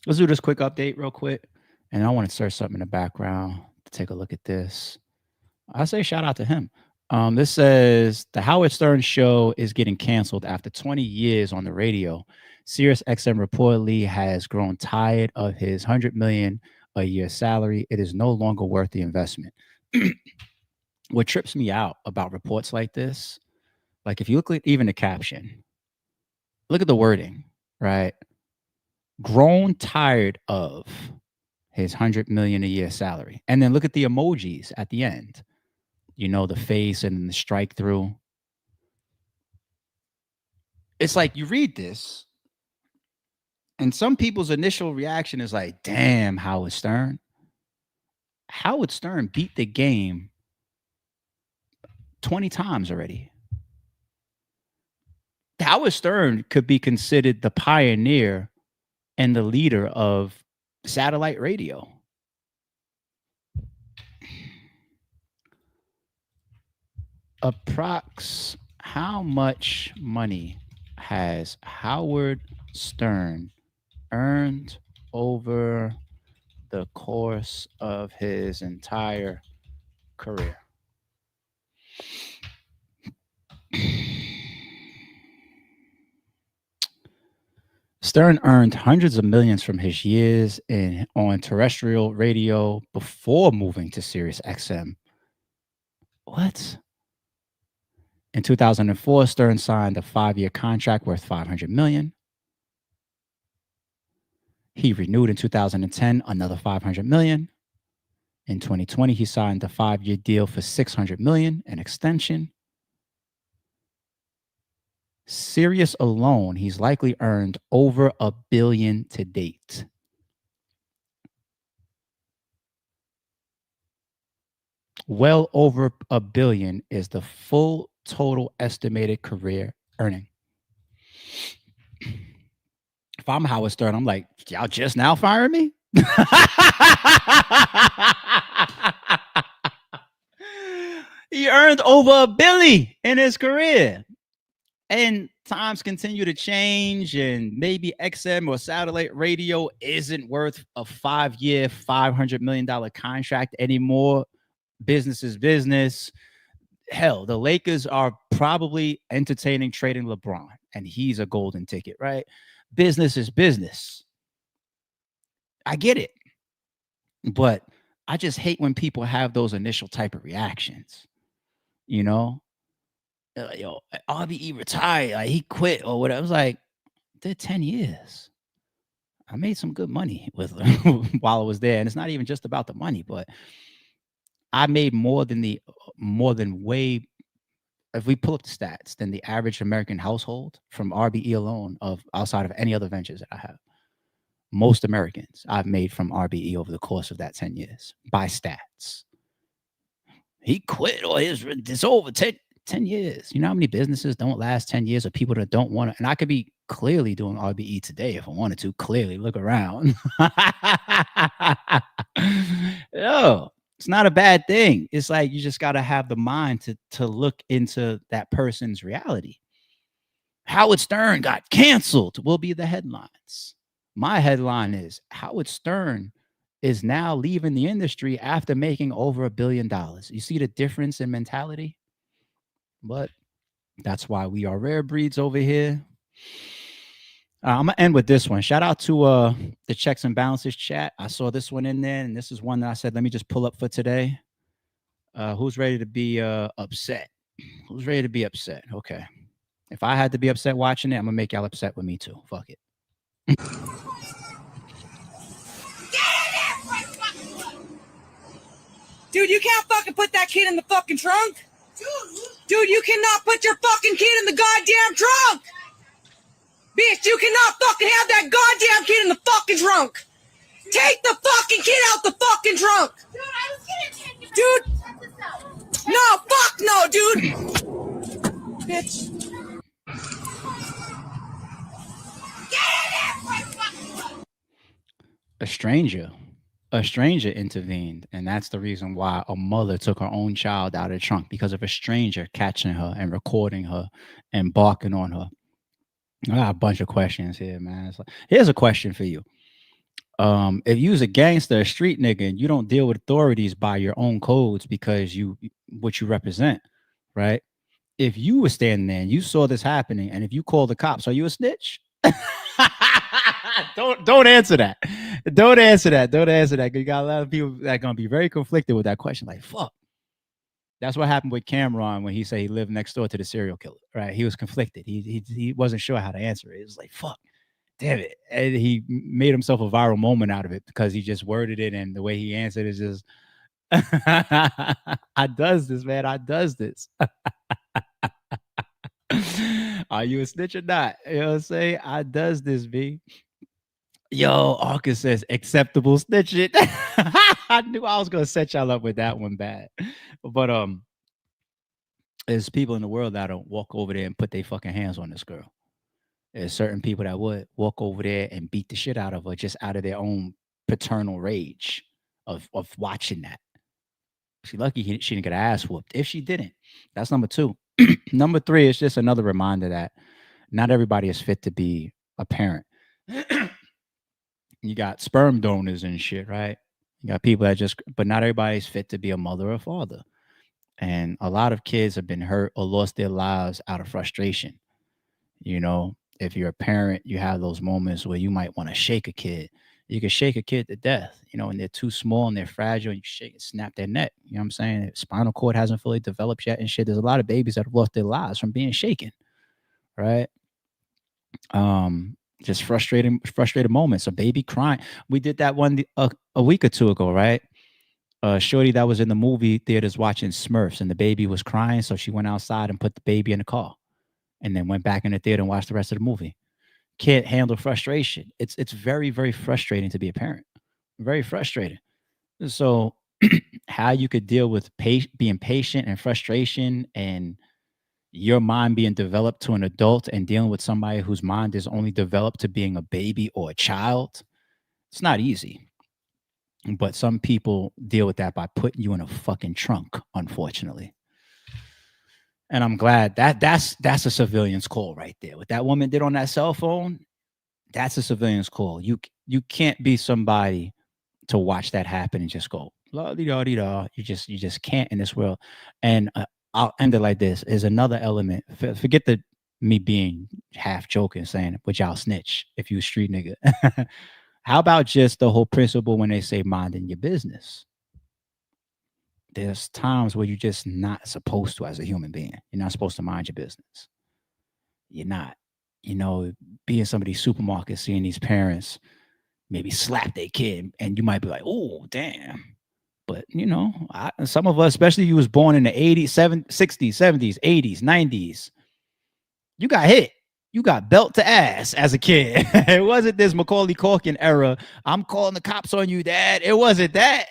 this quick update real quick. And I want to search something in the background to take a look at this. I say shout out to him. This says the Howard Stern show is getting canceled after 20 years on the radio. Sirius XM reportedly has grown tired of his $100 million a year salary. It is no longer worth the investment. What trips me out about reports like this, like if you look at even the caption, look at the wording, right? Grown tired of his $100 million a year salary. And then look at the emojis at the end. You know, the face and the strike through. It's like you read this and some people's initial reaction is like, damn, Howard Stern. Howard Stern beat the game 20 times already. Howard Stern could be considered the pioneer and the leader of satellite radio. Approx, how much money has Howard Stern earned over the course of his entire career? Stern earned hundreds of millions from his years on terrestrial radio before moving to Sirius XM. What? In 2004, Stern signed a 5-year contract worth $500 million. He renewed in 2010 another $500 million. In 2020, he signed a 5-year deal for $600 million, an extension. Sirius alone, he's likely earned over $1 billion to date. Well over $1 billion is the full total estimated career earning. If I'm Howard Stern, I'm like, y'all just now firing me? He earned over $1 billion in his career. And times continue to change, and maybe XM or satellite radio isn't worth a 5-year, $500 million contract anymore. Business is business. Hell, the Lakers are probably entertaining trading LeBron, and he's a golden ticket, right? Business is business. I get it. But I just hate when people have those initial type of reactions, you know? Yo, RBE retired, like he quit or whatever. I was like, did 10 years. I made some good money with him while I was there. And it's not even just about the money, but I made more than way, if we pull up the stats, than the average American household from RBE alone of outside of any other ventures that I have. Most Americans I've made from RBE over the course of that 10 years by stats. He quit or it's over 10 years. You know how many businesses don't last 10 years or people that don't want to? And I could be clearly doing RBE today if I wanted to. Clearly, look around. No, it's not a bad thing. It's like you just got to have the mind to look into that person's reality. Howard Stern got canceled will be the headlines. My headline is Howard Stern is now leaving the industry after making over $1 billion. You see the difference in mentality? But that's why we are rare breeds over here. I'm gonna end with this one. Shout out to the checks and balances chat. I saw this one in there, and this is one that I said, let me just pull up for today. Who's ready to be upset? Who's ready to be upset? Okay. If I had to be upset watching it, I'm gonna make y'all upset with me too. Fuck it. Dude, you can't fucking put that kid in the fucking trunk. Dude, you cannot put your fucking kid in the goddamn trunk. Bitch, you cannot fucking have that goddamn kid in the fucking trunk. Take the fucking kid out the fucking trunk. Dude, I was gonna take it. Dude. No, fuck no, dude. Bitch. A stranger intervened, and that's the reason why a mother took her own child out of the trunk, because of a stranger catching her and recording her and barking on her. I got a bunch of questions here, man. Here's a question for you. If you was a gangster, a street nigga, and you don't deal with authorities by your own codes because what you represent, right? If you were standing there and you saw this happening, and if you call the cops, are you a snitch? Don't answer that. Don't answer that. Don't answer that. You got a lot of people that are gonna be very conflicted with that question. Like, fuck. That's what happened with Cameron when he said he lived next door to the serial killer, right? He was conflicted. He wasn't sure how to answer it. It was like, fuck, damn it. And he made himself a viral moment out of it because he just worded it, and the way he answered is just, I does this, man. I does this. Are you a snitch or not? You know what I'm saying? I does this, B. Yo, Arcus says acceptable snitching. I knew I was gonna set y'all up with that one bad. But there's people in the world that don't walk over there and put their fucking hands on this girl. There's certain people that would walk over there and beat the shit out of her just out of their own paternal rage of watching that. She lucky she didn't get her ass whooped. If she didn't, that's number 2. Number 3 is just another reminder that not everybody is fit to be a parent. You got sperm donors and shit, right? You got people that but not everybody's fit to be a mother or father. And a lot of kids have been hurt or lost their lives out of frustration. You know, if you're a parent, you have those moments where you might want to shake a kid. You can shake a kid to death, you know, and they're too small and they're fragile. You shake and snap their neck. You know what I'm saying? Their spinal cord hasn't fully developed yet and shit. There's a lot of babies that have lost their lives from being shaken, right? Just frustrating moments. A baby crying. We did that one a week or 2 ago, right? Shorty that was in the movie theaters watching Smurfs, and the baby was crying, so she went outside and put the baby in the car, and then went back in the theater and watched the rest of the movie. Can't handle frustration. It's very, very frustrating to be a parent. Very frustrating. So how you could deal with being patient and frustration and your mind being developed to an adult and dealing with somebody whose mind is only developed to being a baby or a child, it's not easy. But some people deal with that by putting you in a fucking trunk, unfortunately. And I'm glad that's a civilian's call right there. What that woman did on that cell phone, that's a civilian's call. You can't be somebody to watch that happen and just go, la-dee-da-dee-da. You just can't in this world. And I'll end it like this. Is another element. Forget me being half joking, saying, but y'all snitch if you a street nigga. How about just the whole principle when they say minding your business? There's times where you're just not supposed to as a human being. You're not supposed to mind your business. You're not. You know, be in some of these supermarkets, seeing these parents maybe slap their kid, and you might be like, oh, damn. But, you know, some of us, especially you was born in the 80s, 60s, 70s, 80s, 90s, you got hit. You got belt to ass as a kid. It wasn't this Macaulay Culkin era. I'm calling the cops on you, Dad. It wasn't that.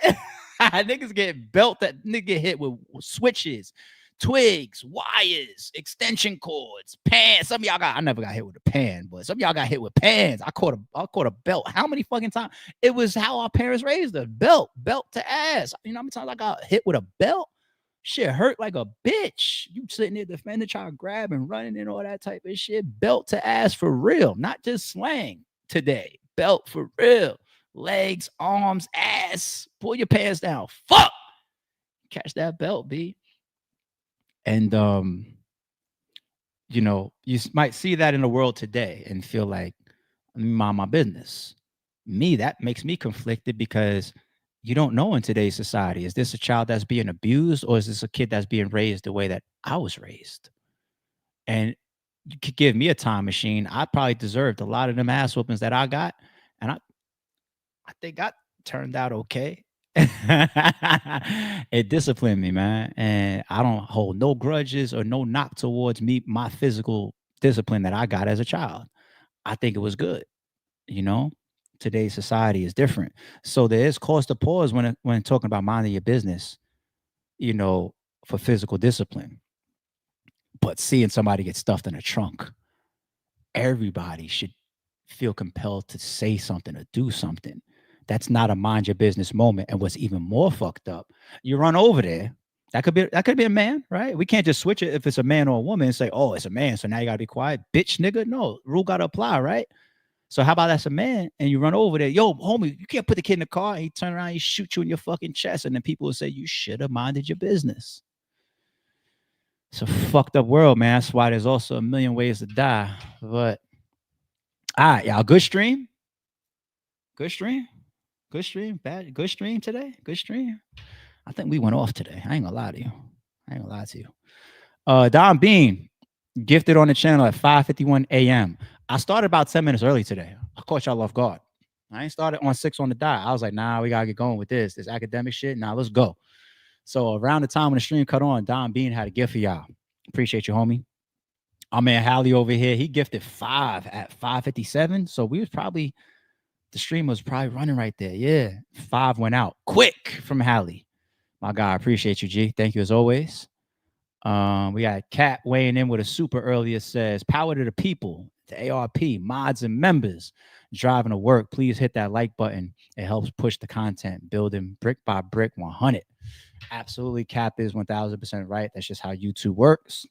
Niggas get nigga get hit with switches, twigs, wires, extension cords, pans. Some of y'all I never got hit with a pan, but some of y'all got hit with pans. I caught a belt. How many fucking times? It was how our parents raised us. Belt to ass. You know how many times I got hit with a belt? Shit hurt like a bitch. You sitting there defending, trying to grab and running and all that type of shit. Belt to ass for real, not just slang today. belt for real. Legs, arms, ass. Pull your pants down. Fuck. Catch that belt, B. And you know, you might see that in the world today and feel like, let me mind my business. Me, that makes me conflicted because you don't know in today's society, is this a child that's being abused or is this a kid that's being raised the way that I was raised? And you could give me a time machine, I probably deserved a lot of them ass whoopings that I got. And I think I turned out okay. It disciplined me, man. And I don't hold no grudges or no knock towards me, my physical discipline that I got as a child. I think it was good. You know, today's society is different. So there is cause to pause when talking about minding your business, you know, for physical discipline. But seeing somebody get stuffed in a trunk, everybody should feel compelled to say something or do something. That's not a mind your business moment. And what's even more fucked up, you run over there. That could be a man, right? We can't just switch it if it's a man or a woman and say, oh, it's a man, so now you gotta be quiet, bitch, nigga. No, rule gotta apply, right? So how about that's a man and you run over there, yo, homie, you can't put the kid in the car, and he turn around, he shoot you in your fucking chest, and then people will say you should have minded your business. It's a fucked up world, man. That's why there's also a million ways to die. But all right, y'all, good stream. Good stream. Good stream. Bad. Good stream today. Good stream. I think we went off today. I ain't gonna lie to you. Don Bean gifted on the channel at 5:51 a.m. I started about 10 minutes early today. I caught y'all off guard. I ain't started on 6 on the dot. I was like, nah, we gotta get going with this academic shit. Nah, let's go. So around the time when the stream cut on, Don Bean had a gift for y'all. Appreciate you, homie. Our man Hallie over here, he gifted 5 at 5:57. So the stream was probably running right there. Yeah, 5 went out quick from Hallie. My guy, appreciate you, G. Thank you as always. We got Kat weighing in with a super earlier, says, power to the people, to ARP, mods and members driving to work. Please hit that like button. It helps push the content, building brick by brick 100. Absolutely, Cap is 1000% right. That's just how YouTube works.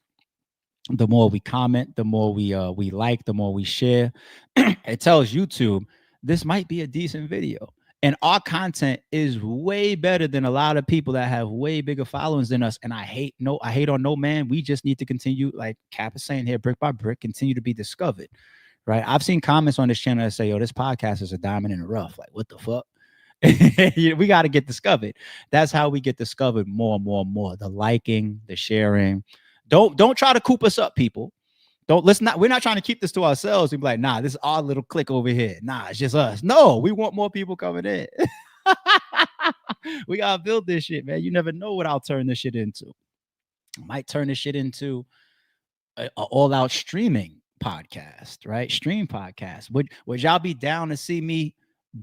The more we comment, the more we like, the more we share. It tells YouTube this might be a decent video. And our content is way better than a lot of people that have way bigger followings than us. And I hate on no man. We just need to continue, like Cap is saying here, brick by brick, continue to be discovered. Right. I've seen comments on this channel that say, yo, this podcast is a diamond in the rough. Like, what the fuck? We got to get discovered. That's how we get discovered more and more and more. The liking, the sharing. Don't try to coop us up, people. We're not trying to keep this to ourselves. We'd be like, nah, this is our little clique over here. Nah, it's just us. No, we want more people coming in. We gotta build this shit, man. You never know what I'll turn this shit into. I might turn this shit into an all-out streaming podcast, right? Stream podcast. Would y'all be down to see me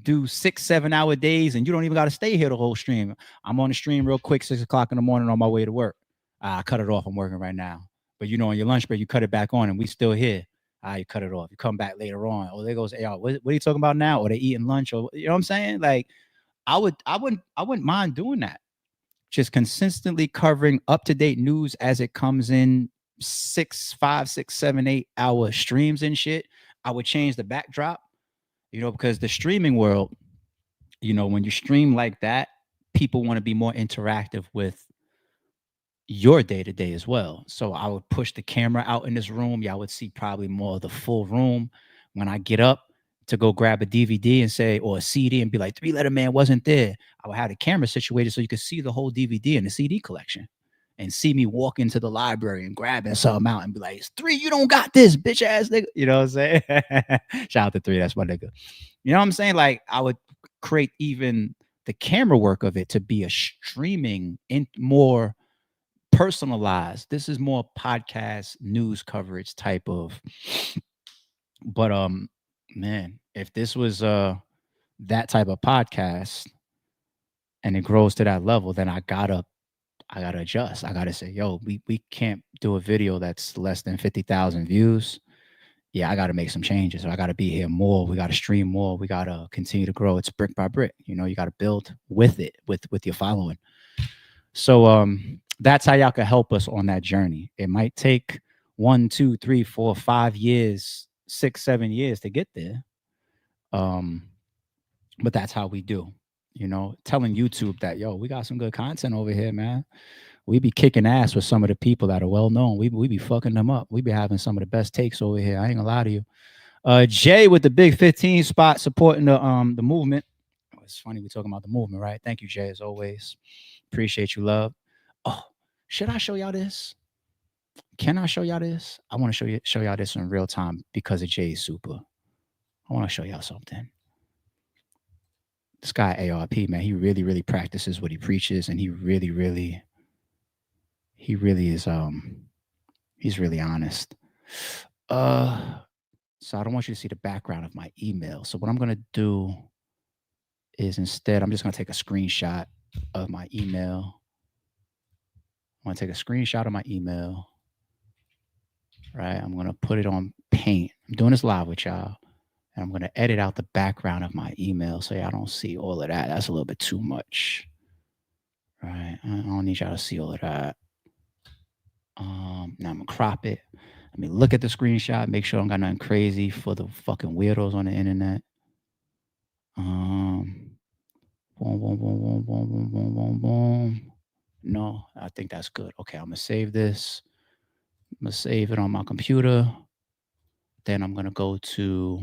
do 6-7 hour days and you don't even got to stay here the whole stream? I'm on the stream real quick, 6 o'clock in the morning on my way to work. I cut it off. I'm working right now. But you know, on your lunch break, you cut it back on and we still here. You cut it off. You come back later on. Oh, there goes AR. What are you talking about now? Or they eating lunch? Or you know what I'm saying? Like, I wouldn't mind doing that. Just consistently covering up-to-date news as it comes in, 5, 6, 7, 8 hour streams and shit. I would change the backdrop, you know, because the streaming world, you know, when you stream like that, people want to be more interactive with your day-to-day as well. So I would push the camera out in this room. Y'all would see probably more of the full room. When I get up to go grab a DVD and say, or a CD and be like, 3 Letter Man wasn't there, I would have the camera situated so you could see the whole DVD and the CD collection and see me walk into the library and grabbing something out and be like, it's 3, you don't got this, bitch ass nigga. You know what I'm saying? Shout out to 3, that's my nigga. You know what I'm saying? Like, I would create even the camera work of it to be a streaming in more personalized. This is more podcast news coverage type of. But man, if this was that type of podcast and it grows to that level, then I gotta adjust. I gotta say, yo, we can't do a video that's less than 50,000 views. Yeah, I gotta make some changes. So I gotta be here more. We gotta stream more. We gotta continue to grow. It's brick by brick. You know, you gotta build with it, with your following. So that's how y'all can help us on that journey. It might take 1, 2, 3, 4, 5 years, 6, 7 years to get there. But that's how we do, telling YouTube that, yo, we got some good content over here, man. We be kicking ass with some of the people that are well known. We be fucking them up. We be having some of the best takes over here. I ain't gonna lie to you. Jay with the big 15 spot supporting the movement. It's funny we talking about the movement, right? Thank you, Jay, as always. Appreciate you, love. Oh, should I show y'all this? Can I show y'all this? I want to show y'all this in real time because of Jay's super. I want to show y'all something. This guy ARP, man, he really, really practices what he preaches, and he really is he's really honest. So I don't want you to see the background of my email. So what I'm gonna do is instead I'm just gonna take a screenshot of my email. I'm gonna take a screenshot of my email. Right, I'm gonna put it on Paint. I'm doing this live with y'all, and I'm gonna edit out the background of my email so y'all don't see all of that. That's a little bit too much. Right, I don't need y'all to see all of that. Now I'm gonna crop it. Let me look at the screenshot, make sure I don't got nothing crazy for the fucking weirdos on the internet. Boom, boom, boom, boom, boom, boom, boom, boom, boom. No, I think that's good. Okay, I'm gonna save this. I'm gonna save it on my computer. Then I'm gonna go to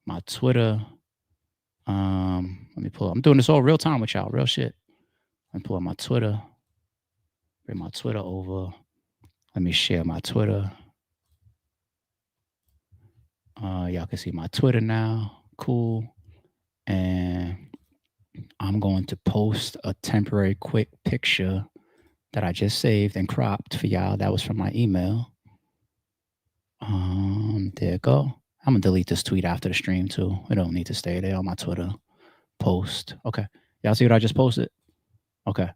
my Twitter. Let me pull up. I'm doing this all real time with y'all, real shit. Let me pull up my Twitter. Bring my Twitter over. Let me share my Twitter. Y'all can see my Twitter now. Cool. And I'm going to post a temporary quick picture that I just saved and cropped for y'all. That was from my email. There you go. I'm gonna delete this tweet after the stream too. It don't need to stay there on my Twitter post. Okay. Y'all see what I just posted? Okay.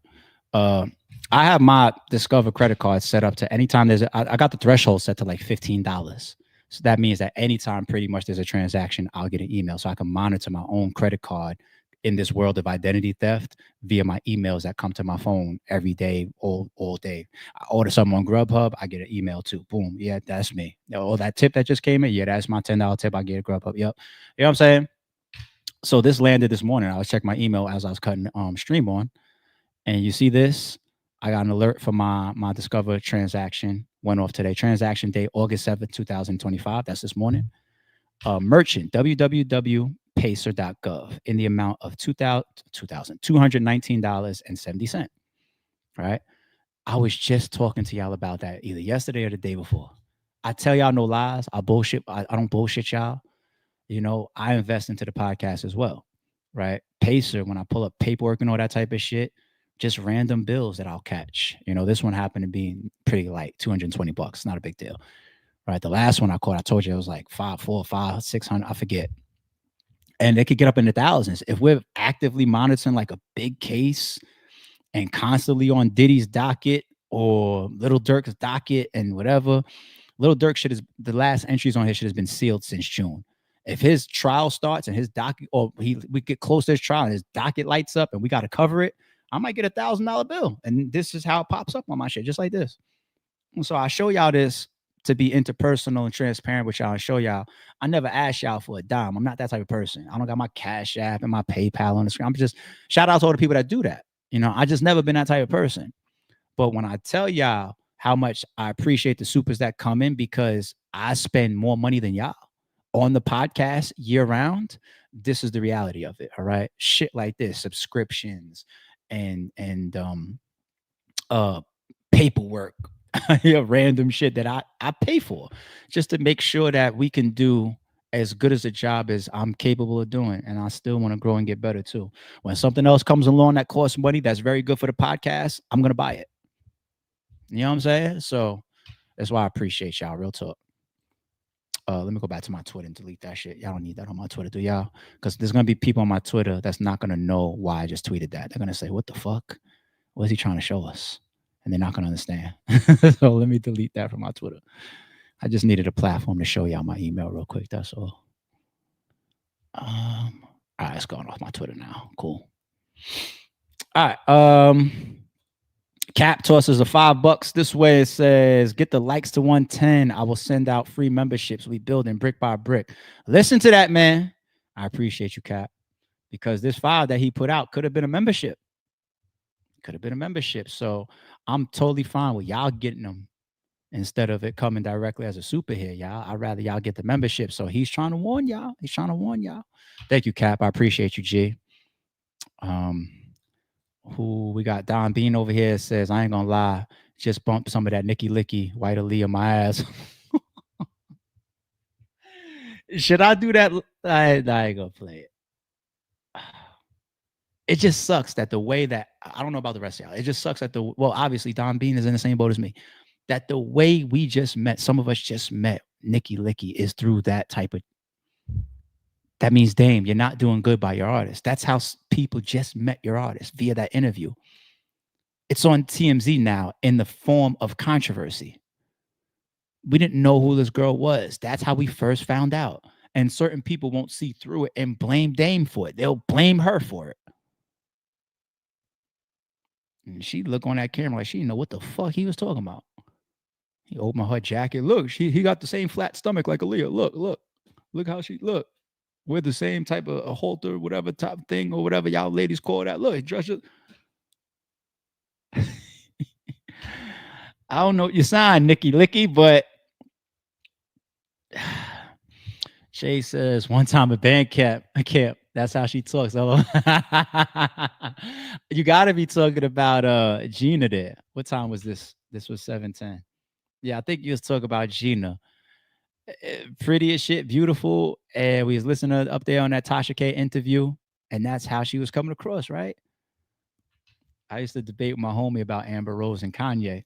I have my Discover credit card set up to anytime I got the threshold set to like $15. So that means that anytime pretty much there's a transaction, I'll get an email. So I can monitor my own credit card in this world of identity theft via my emails that come to my phone every day, all day. I order something on Grubhub, I get an email too. Boom. Yeah, that's me. Oh, that tip that just came in. Yeah, that's my $10 tip. I get a Grubhub. Yep. You know what I'm saying? So this landed this morning. I was checking my email as I was cutting stream on. And you see this? I got an alert for my Discover transaction. Went off today. Transaction date, August 7th, 2025. That's this morning. Merchant, www.pacer.gov in the amount of $219.70. Right? I was just talking to y'all about that either yesterday or the day before. I tell y'all no lies. I don't bullshit y'all. I invest into the podcast as well. Right? Pacer, when I pull up paperwork and all that type of shit, just random bills that I'll catch. This one happened to be pretty light, $220. Not a big deal. Right. The last one I caught, I told you it was like $400, $500, $600, I forget. And it could get up in the thousands. If we're actively monitoring like a big case and constantly on Diddy's docket or Lil Durk's docket and whatever, Lil Durk the last entries on his shit has been sealed since June. If his trial starts and his docket, or we get close to his trial and his docket lights up and we got to cover it, I might get $1,000 bill. And this is how it pops up on my shit, just like this. And so I show y'all this to be interpersonal and transparent with y'all and show y'all I never ask y'all for a dime. I'm not that type of person. I don't got my Cash App and my PayPal on the screen. I'm just shout out to all the people that do that. I just never been that type of person. But when I tell y'all how much I appreciate the supers that come in because I spend more money than y'all on the podcast year round, this is the reality of it. All right. Shit like this, subscriptions and paperwork, random shit that I pay for just to make sure that we can do as good as a job as I'm capable of doing. And I still want to grow and get better too. When something else comes along that costs money, that's very good for the podcast, I'm going to buy it. You know what I'm saying? So that's why I appreciate y'all. Real talk. Let me go back to my Twitter and delete that shit. Y'all don't need that on my Twitter, do y'all? Because there's going to be people on my Twitter that's not going to know why I just tweeted that. They're going to say, what the fuck? What is he trying to show us? And they're not going to understand. So let me delete that from my Twitter. I just needed a platform to show y'all my email real quick. That's all. All right, it's going off my Twitter now. Cool. All right. Cap tosses a $5 this way. It says, get the likes to 110. I will send out free memberships. We building brick by brick. Listen to that, man. I appreciate you, Cap, because this file that he put out could have been a membership. Could have been a membership. So I'm totally fine with y'all getting them instead of it coming directly as a super here, y'all. I'd rather y'all get the membership. So he's trying to warn y'all. He's trying to warn y'all. Thank you, Cap. I appreciate you, G. Who we got? Don Bean over here says, I ain't gonna lie, just bump some of that Nicky Licky White Aaliyah my ass. Should I do that? I ain't gonna play it. It just sucks that the way that I don't know about the rest of y'all. It just sucks that obviously Don Bean is in the same boat as me. That the way we just met, some of us just met Nicky Licky is through that type of. That means, damn, you're not doing good by your artist. That's how people just met your artist via that interview. It's on TMZ now in the form of controversy. We didn't know who this girl was. That's how we first found out. And certain people won't see through it and blame Dame for it. They'll blame her for it. And she look on that camera like she didn't know what the fuck he was talking about. He opened her jacket. Look, he got the same flat stomach like Aaliyah. Look how she look. With the same type of a halter, whatever type thing or whatever y'all ladies call that. Look, dress it. I don't know what you signed, Nicky Licky, but Shay says one time a band camp. That's how she talks. You gotta be talking about Gina there. What time was this? This was 7:10. Yeah, I think you was talking about Gina. Pretty as shit, beautiful. And we was listening up there on that Tasha K interview, and that's how she was coming across, right? I used to debate with my homie about Amber Rose and Kanye.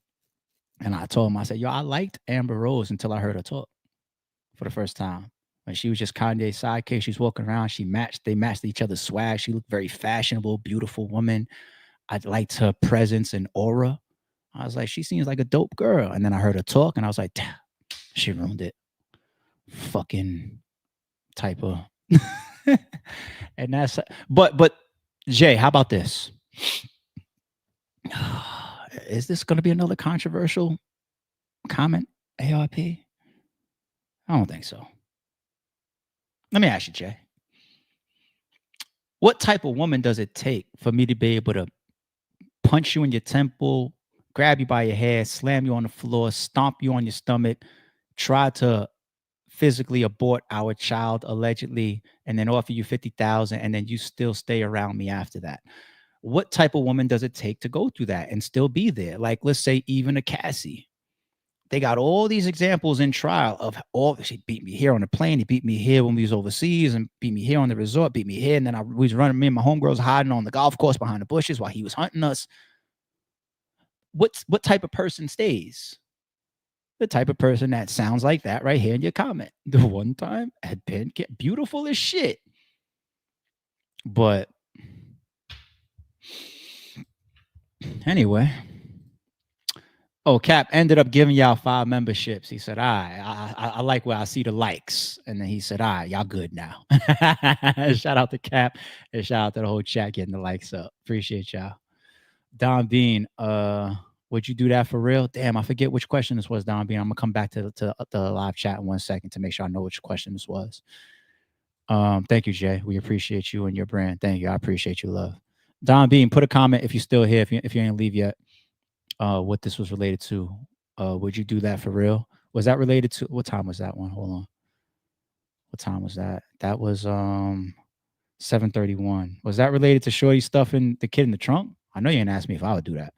And I told him, I said, yo, I liked Amber Rose until I heard her talk for the first time. When she was just Kanye's sidekick, she was walking around, they matched each other's swag. She looked very fashionable, beautiful woman. I liked her presence and aura. I was like, she seems like a dope girl. And then I heard her talk, and I was like, damn, she ruined it. Fucking type of and that's but Jay, how about this? Is this going to be another controversial comment, ARP? I don't think so. Let me ask you, Jay, what type of woman does it take for me to be able to punch you in your temple, grab you by your hair, slam you on the floor, stomp you on your stomach, try to physically abort our child allegedly, and then offer you $50,000, and then you still stay around me after that? What type of woman does it take to go through that and still be there? Like, let's say even a Cassie. They got all these examples in trial of she beat me here on the plane, he beat me here when we was overseas, and beat me here on the resort, beat me here, and then we was running, me and my homegirls hiding on the golf course behind the bushes while he was hunting us. What type of person stays? The type of person that sounds like that right here in your comment. The one time had been beautiful as shit. But anyway. Oh, Cap ended up giving y'all 5 memberships. He said, I like where I see the likes. And then he said, y'all good now. Shout out to Cap and shout out to the whole chat getting the likes up. Appreciate y'all. Don Bean, would you do that for real? Damn, I forget which question this was, Don Bean. I'm gonna come back to the live chat in 1 second to make sure I know which question this was. Thank you, Jay. We appreciate you and your brand. Thank you. I appreciate you, love. Don Bean, put a comment if you're still here, if you ain't leave yet. What this was related to. Would you do that for real? Was that related to what time was that one? Hold on. What time was that? That was 7:31. Was that related to Shorty stuffing the kid in the trunk? I know you didn't ask me if I would do that.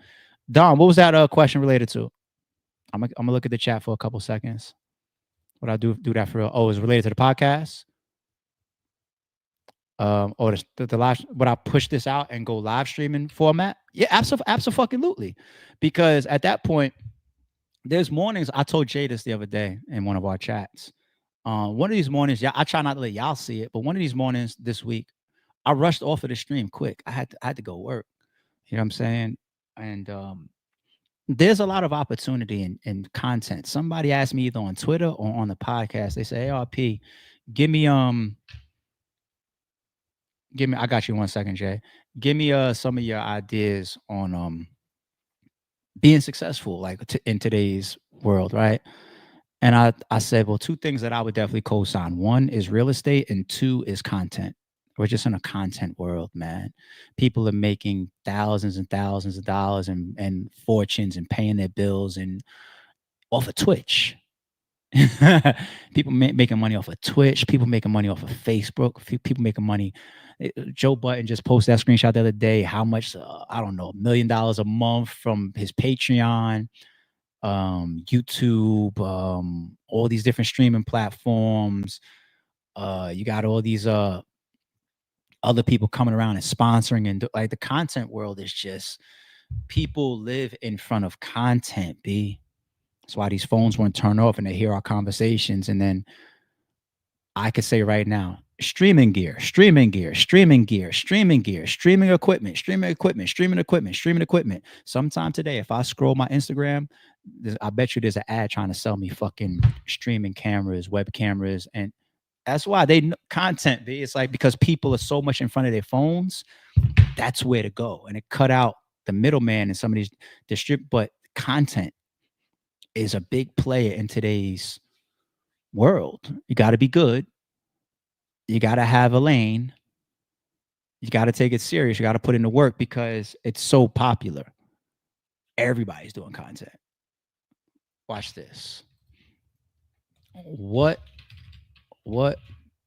Don, what was that question related to? I'm gonna look at the chat for a couple seconds. Would I do that for real? Oh, it's related to the podcast. Or the live, would I push this out and go live streaming format? Yeah, absolutely. Because at that point, there's mornings. I told Jay this the other day in one of our chats. One of these mornings, I try not to let y'all see it, but one of these mornings this week, I rushed off of the stream quick. I had to go work. You know what I'm saying? And there's a lot of opportunity in content. Somebody asked me either on Twitter or on the podcast. They say, ARP, give me I got you 1 second, Jay. Give me some of your ideas on being successful, like in today's world, right? And I said, well, two things that I would definitely co-sign. One is real estate, and two is content. We're just in a content world, man. People are making thousands and thousands of dollars and fortunes and paying their bills and off of Twitch. People making money off of Twitch. People making money off of Facebook. People making money. Joe Budden just posted that screenshot the other day. How much? I don't know, $1 million a month from his Patreon, YouTube, all these different streaming platforms. You got all these other people coming around and sponsoring, and like the content world is just, people live in front of content, B. That's why these phones won't turn off and they hear our conversations. And then I could say right now, streaming gear, streaming gear, streaming gear, streaming gear, streaming equipment, streaming equipment, streaming equipment, streaming equipment. Sometime today, if I scroll my Instagram, I bet you there's an ad trying to sell me fucking streaming cameras, web cameras. And that's why they content, B. It's like, because people are so much in front of their phones, that's where to go. And it cut out the middleman and some of these but content is a big player in today's world. You got to be good. You got to have a lane. You got to take it serious. You got to put in the work because it's so popular. Everybody's doing content. Watch this. What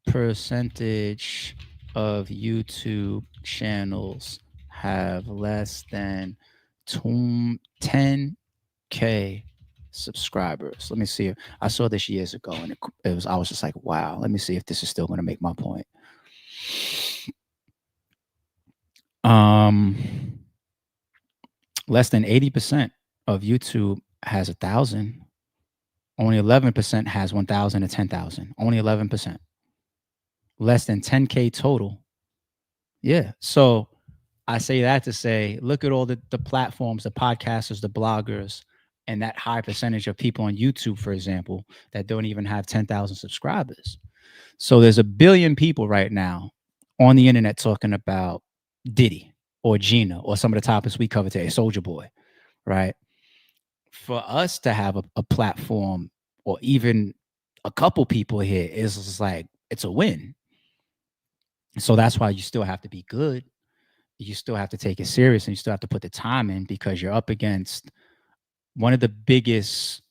percentage of YouTube channels have less than 10K subscribers? Let me see. I saw this years ago, and I was just like, wow. Let me see if this is still going to make my point. Less than 80% of YouTube has 1,000. Only 11% has 1,000 to 10,000. Only 11%. Less than 10K total. Yeah. So I say that to say, look at all the platforms, the podcasters, the bloggers, and that high percentage of people on YouTube, for example, that don't even have 10,000 subscribers. So there's 1 billion people right now on the internet talking about Diddy or Gina or some of the topics we cover today, Soulja Boy, right? For us to have a platform or even a couple people here is just like, it's a win. So that's why you still have to be good. You still have to take it serious, and you still have to put the time in, because you're up against one of the biggest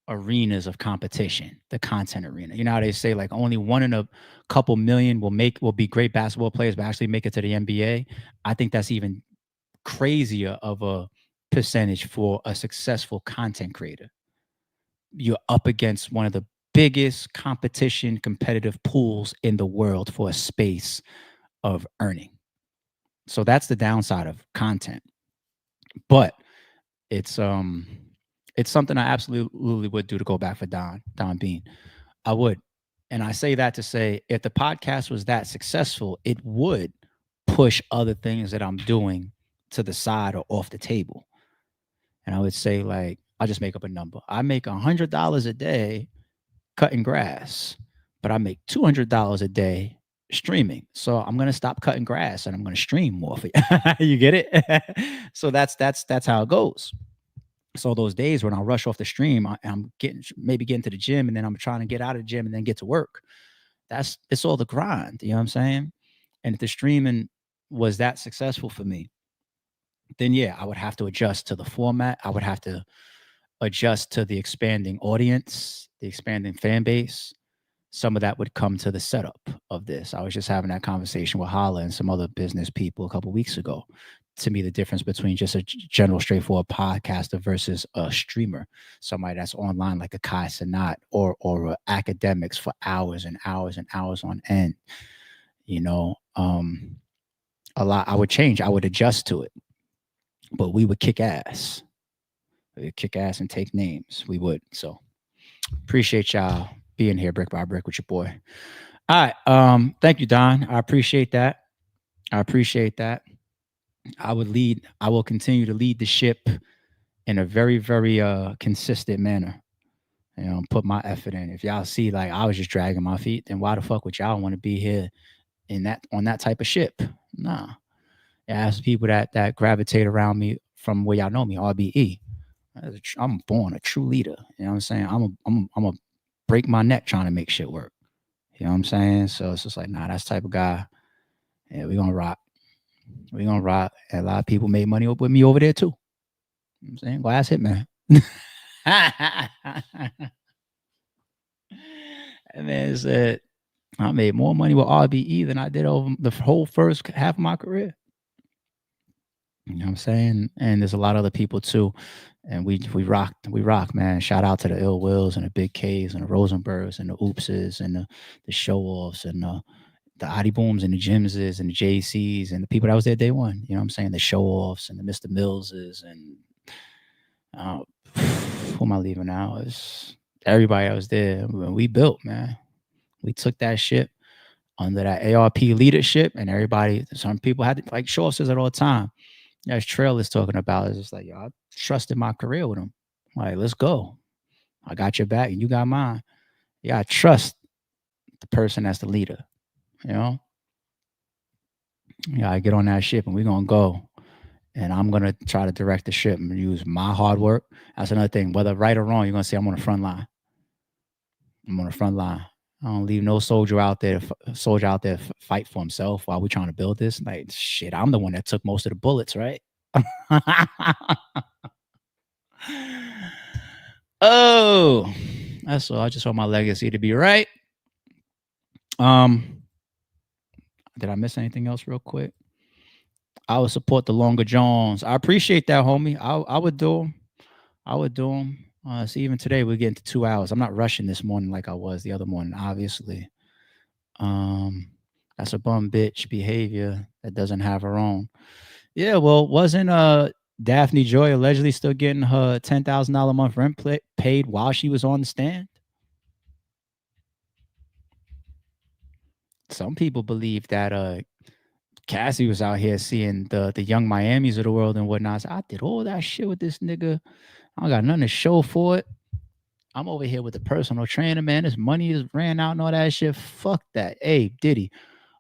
arenas of competition, the content arena. You know how they say like only 1 in a couple million will be great basketball players, but actually make it to the NBA. I think that's even crazier of a percentage for a successful content creator. You're up against one of the biggest competitive pools in the world for a space of earning. So that's the downside of content. But it's something I absolutely would do to go back for Don Bean. I would. And I say that to say, if the podcast was that successful, it would push other things that I'm doing to the side or off the table. And I would say, like, I'll just make up a number. I make $100 a day cutting grass, but I make $200 a day streaming. So I'm going to stop cutting grass and I'm going to stream more for you. You get it? So that's how it goes. So those days when I rush off the stream, I'm getting to the gym, and then I'm trying to get out of the gym and then get to work. It's all the grind. You know what I'm saying? And if the streaming was that successful for me, then yeah, I would have to adjust to the format. I would have to adjust to the expanding audience, the expanding fan base. Some of that would come to the setup of this. I was just having that conversation with Hala and some other business people a couple of weeks ago. To me, the difference between just a general straightforward podcaster versus a streamer, somebody that's online like a Kai Cenat or academics for hours and hours and hours on end. You know, a lot. I would change. I would adjust to it, but we would kick ass. We would kick ass and take names. We would. So appreciate y'all being here brick by brick with your boy. All right. Thank you, Don. I appreciate that. I will continue to lead the ship in a very, very consistent manner. You know, put my effort in. If y'all see like I was just dragging my feet, then why the fuck would y'all want to be here on that type of ship? Nah. It has people that gravitate around me from where y'all know me, RBE. I'm born a true leader. You know what I'm saying? I'm a break my neck trying to make shit work. You know what I'm saying? So it's just like, nah, that's the type of guy. Yeah, we're gonna rock. We're gonna rock. And a lot of people made money with me over there too. You know what I'm saying? Glass hit, man. And man said, I made more money with RBE than I did over the whole first half of my career. You know what I'm saying? And there's a lot of other people too. And we rock, man. Shout out to the Ill Wills and the Big K's and the Rosenbergs and the Oopses and the Show Offs and the Adi Booms and the Jimses and the JCs and the people that was there day one. You know what I'm saying? The Show Offs and the Mr. Millses and who am I leaving out? It's everybody that was there. We built, man. We took that shit under that ARP leadership, and everybody, some people had to, like Shaw says it all the time. As Trail is talking about, it's just like, yo, I trusted my career with him. Like, let's go. I got your back and you got mine. Yeah, I trust the person that's the leader. You know? Yeah, I get on that ship and we're gonna go. And I'm gonna try to direct the ship and use my hard work. That's another thing. Whether right or wrong, you're gonna say I'm on the front line. I'm on the front line. I don't leave no soldier out there fight for himself while we're trying to build this. Like, shit, I'm the one that took most of the bullets, right? Oh, that's all. I just want my legacy to be right. Did I miss anything else real quick? I would support the Longer Jones. I appreciate that, homie. I would do them. I would do them. See, even today we're getting to 2 hours. I'm not rushing this morning like I was the other morning, obviously. That's a bum bitch behavior that doesn't have her own. Yeah, well, wasn't Daphne Joy allegedly still getting her $10,000 a month rent paid while she was on the stand? Some people believe that Cassie was out here seeing the young Miamis of the world and whatnot. So I did all that shit with this nigga. I got nothing to show for it. I'm over here with the personal trainer, man. This money is ran out and all that shit. Fuck that. Hey, Diddy,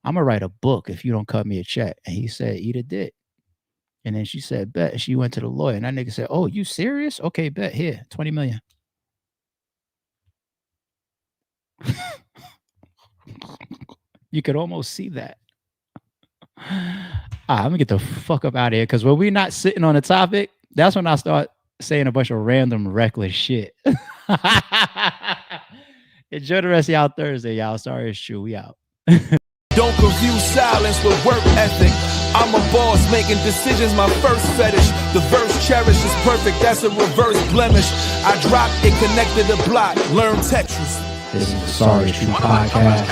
I'm going to write a book if you don't cut me a check. And he said, eat a dick. And then she said, bet. She went to the lawyer. And that nigga said, oh, you serious? Okay, bet. Here, 20 million. You could almost see that. I'm going to get the fuck up out of here. Because when we're not sitting on the topic, that's when I start saying a bunch of random reckless shit. Enjoy the rest of y'all Thursday, y'all. Sorry, it's true. We out. Don't confuse silence with work ethic. I'm a boss making decisions, my first fetish. The verse cherished is perfect, that's a reverse blemish. I dropped it, connected the block, learn Tetris. This is the Sorry It's True podcast.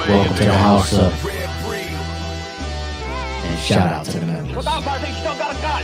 Welcome to the house of. And shout out to the members. Without, I think still got a gun.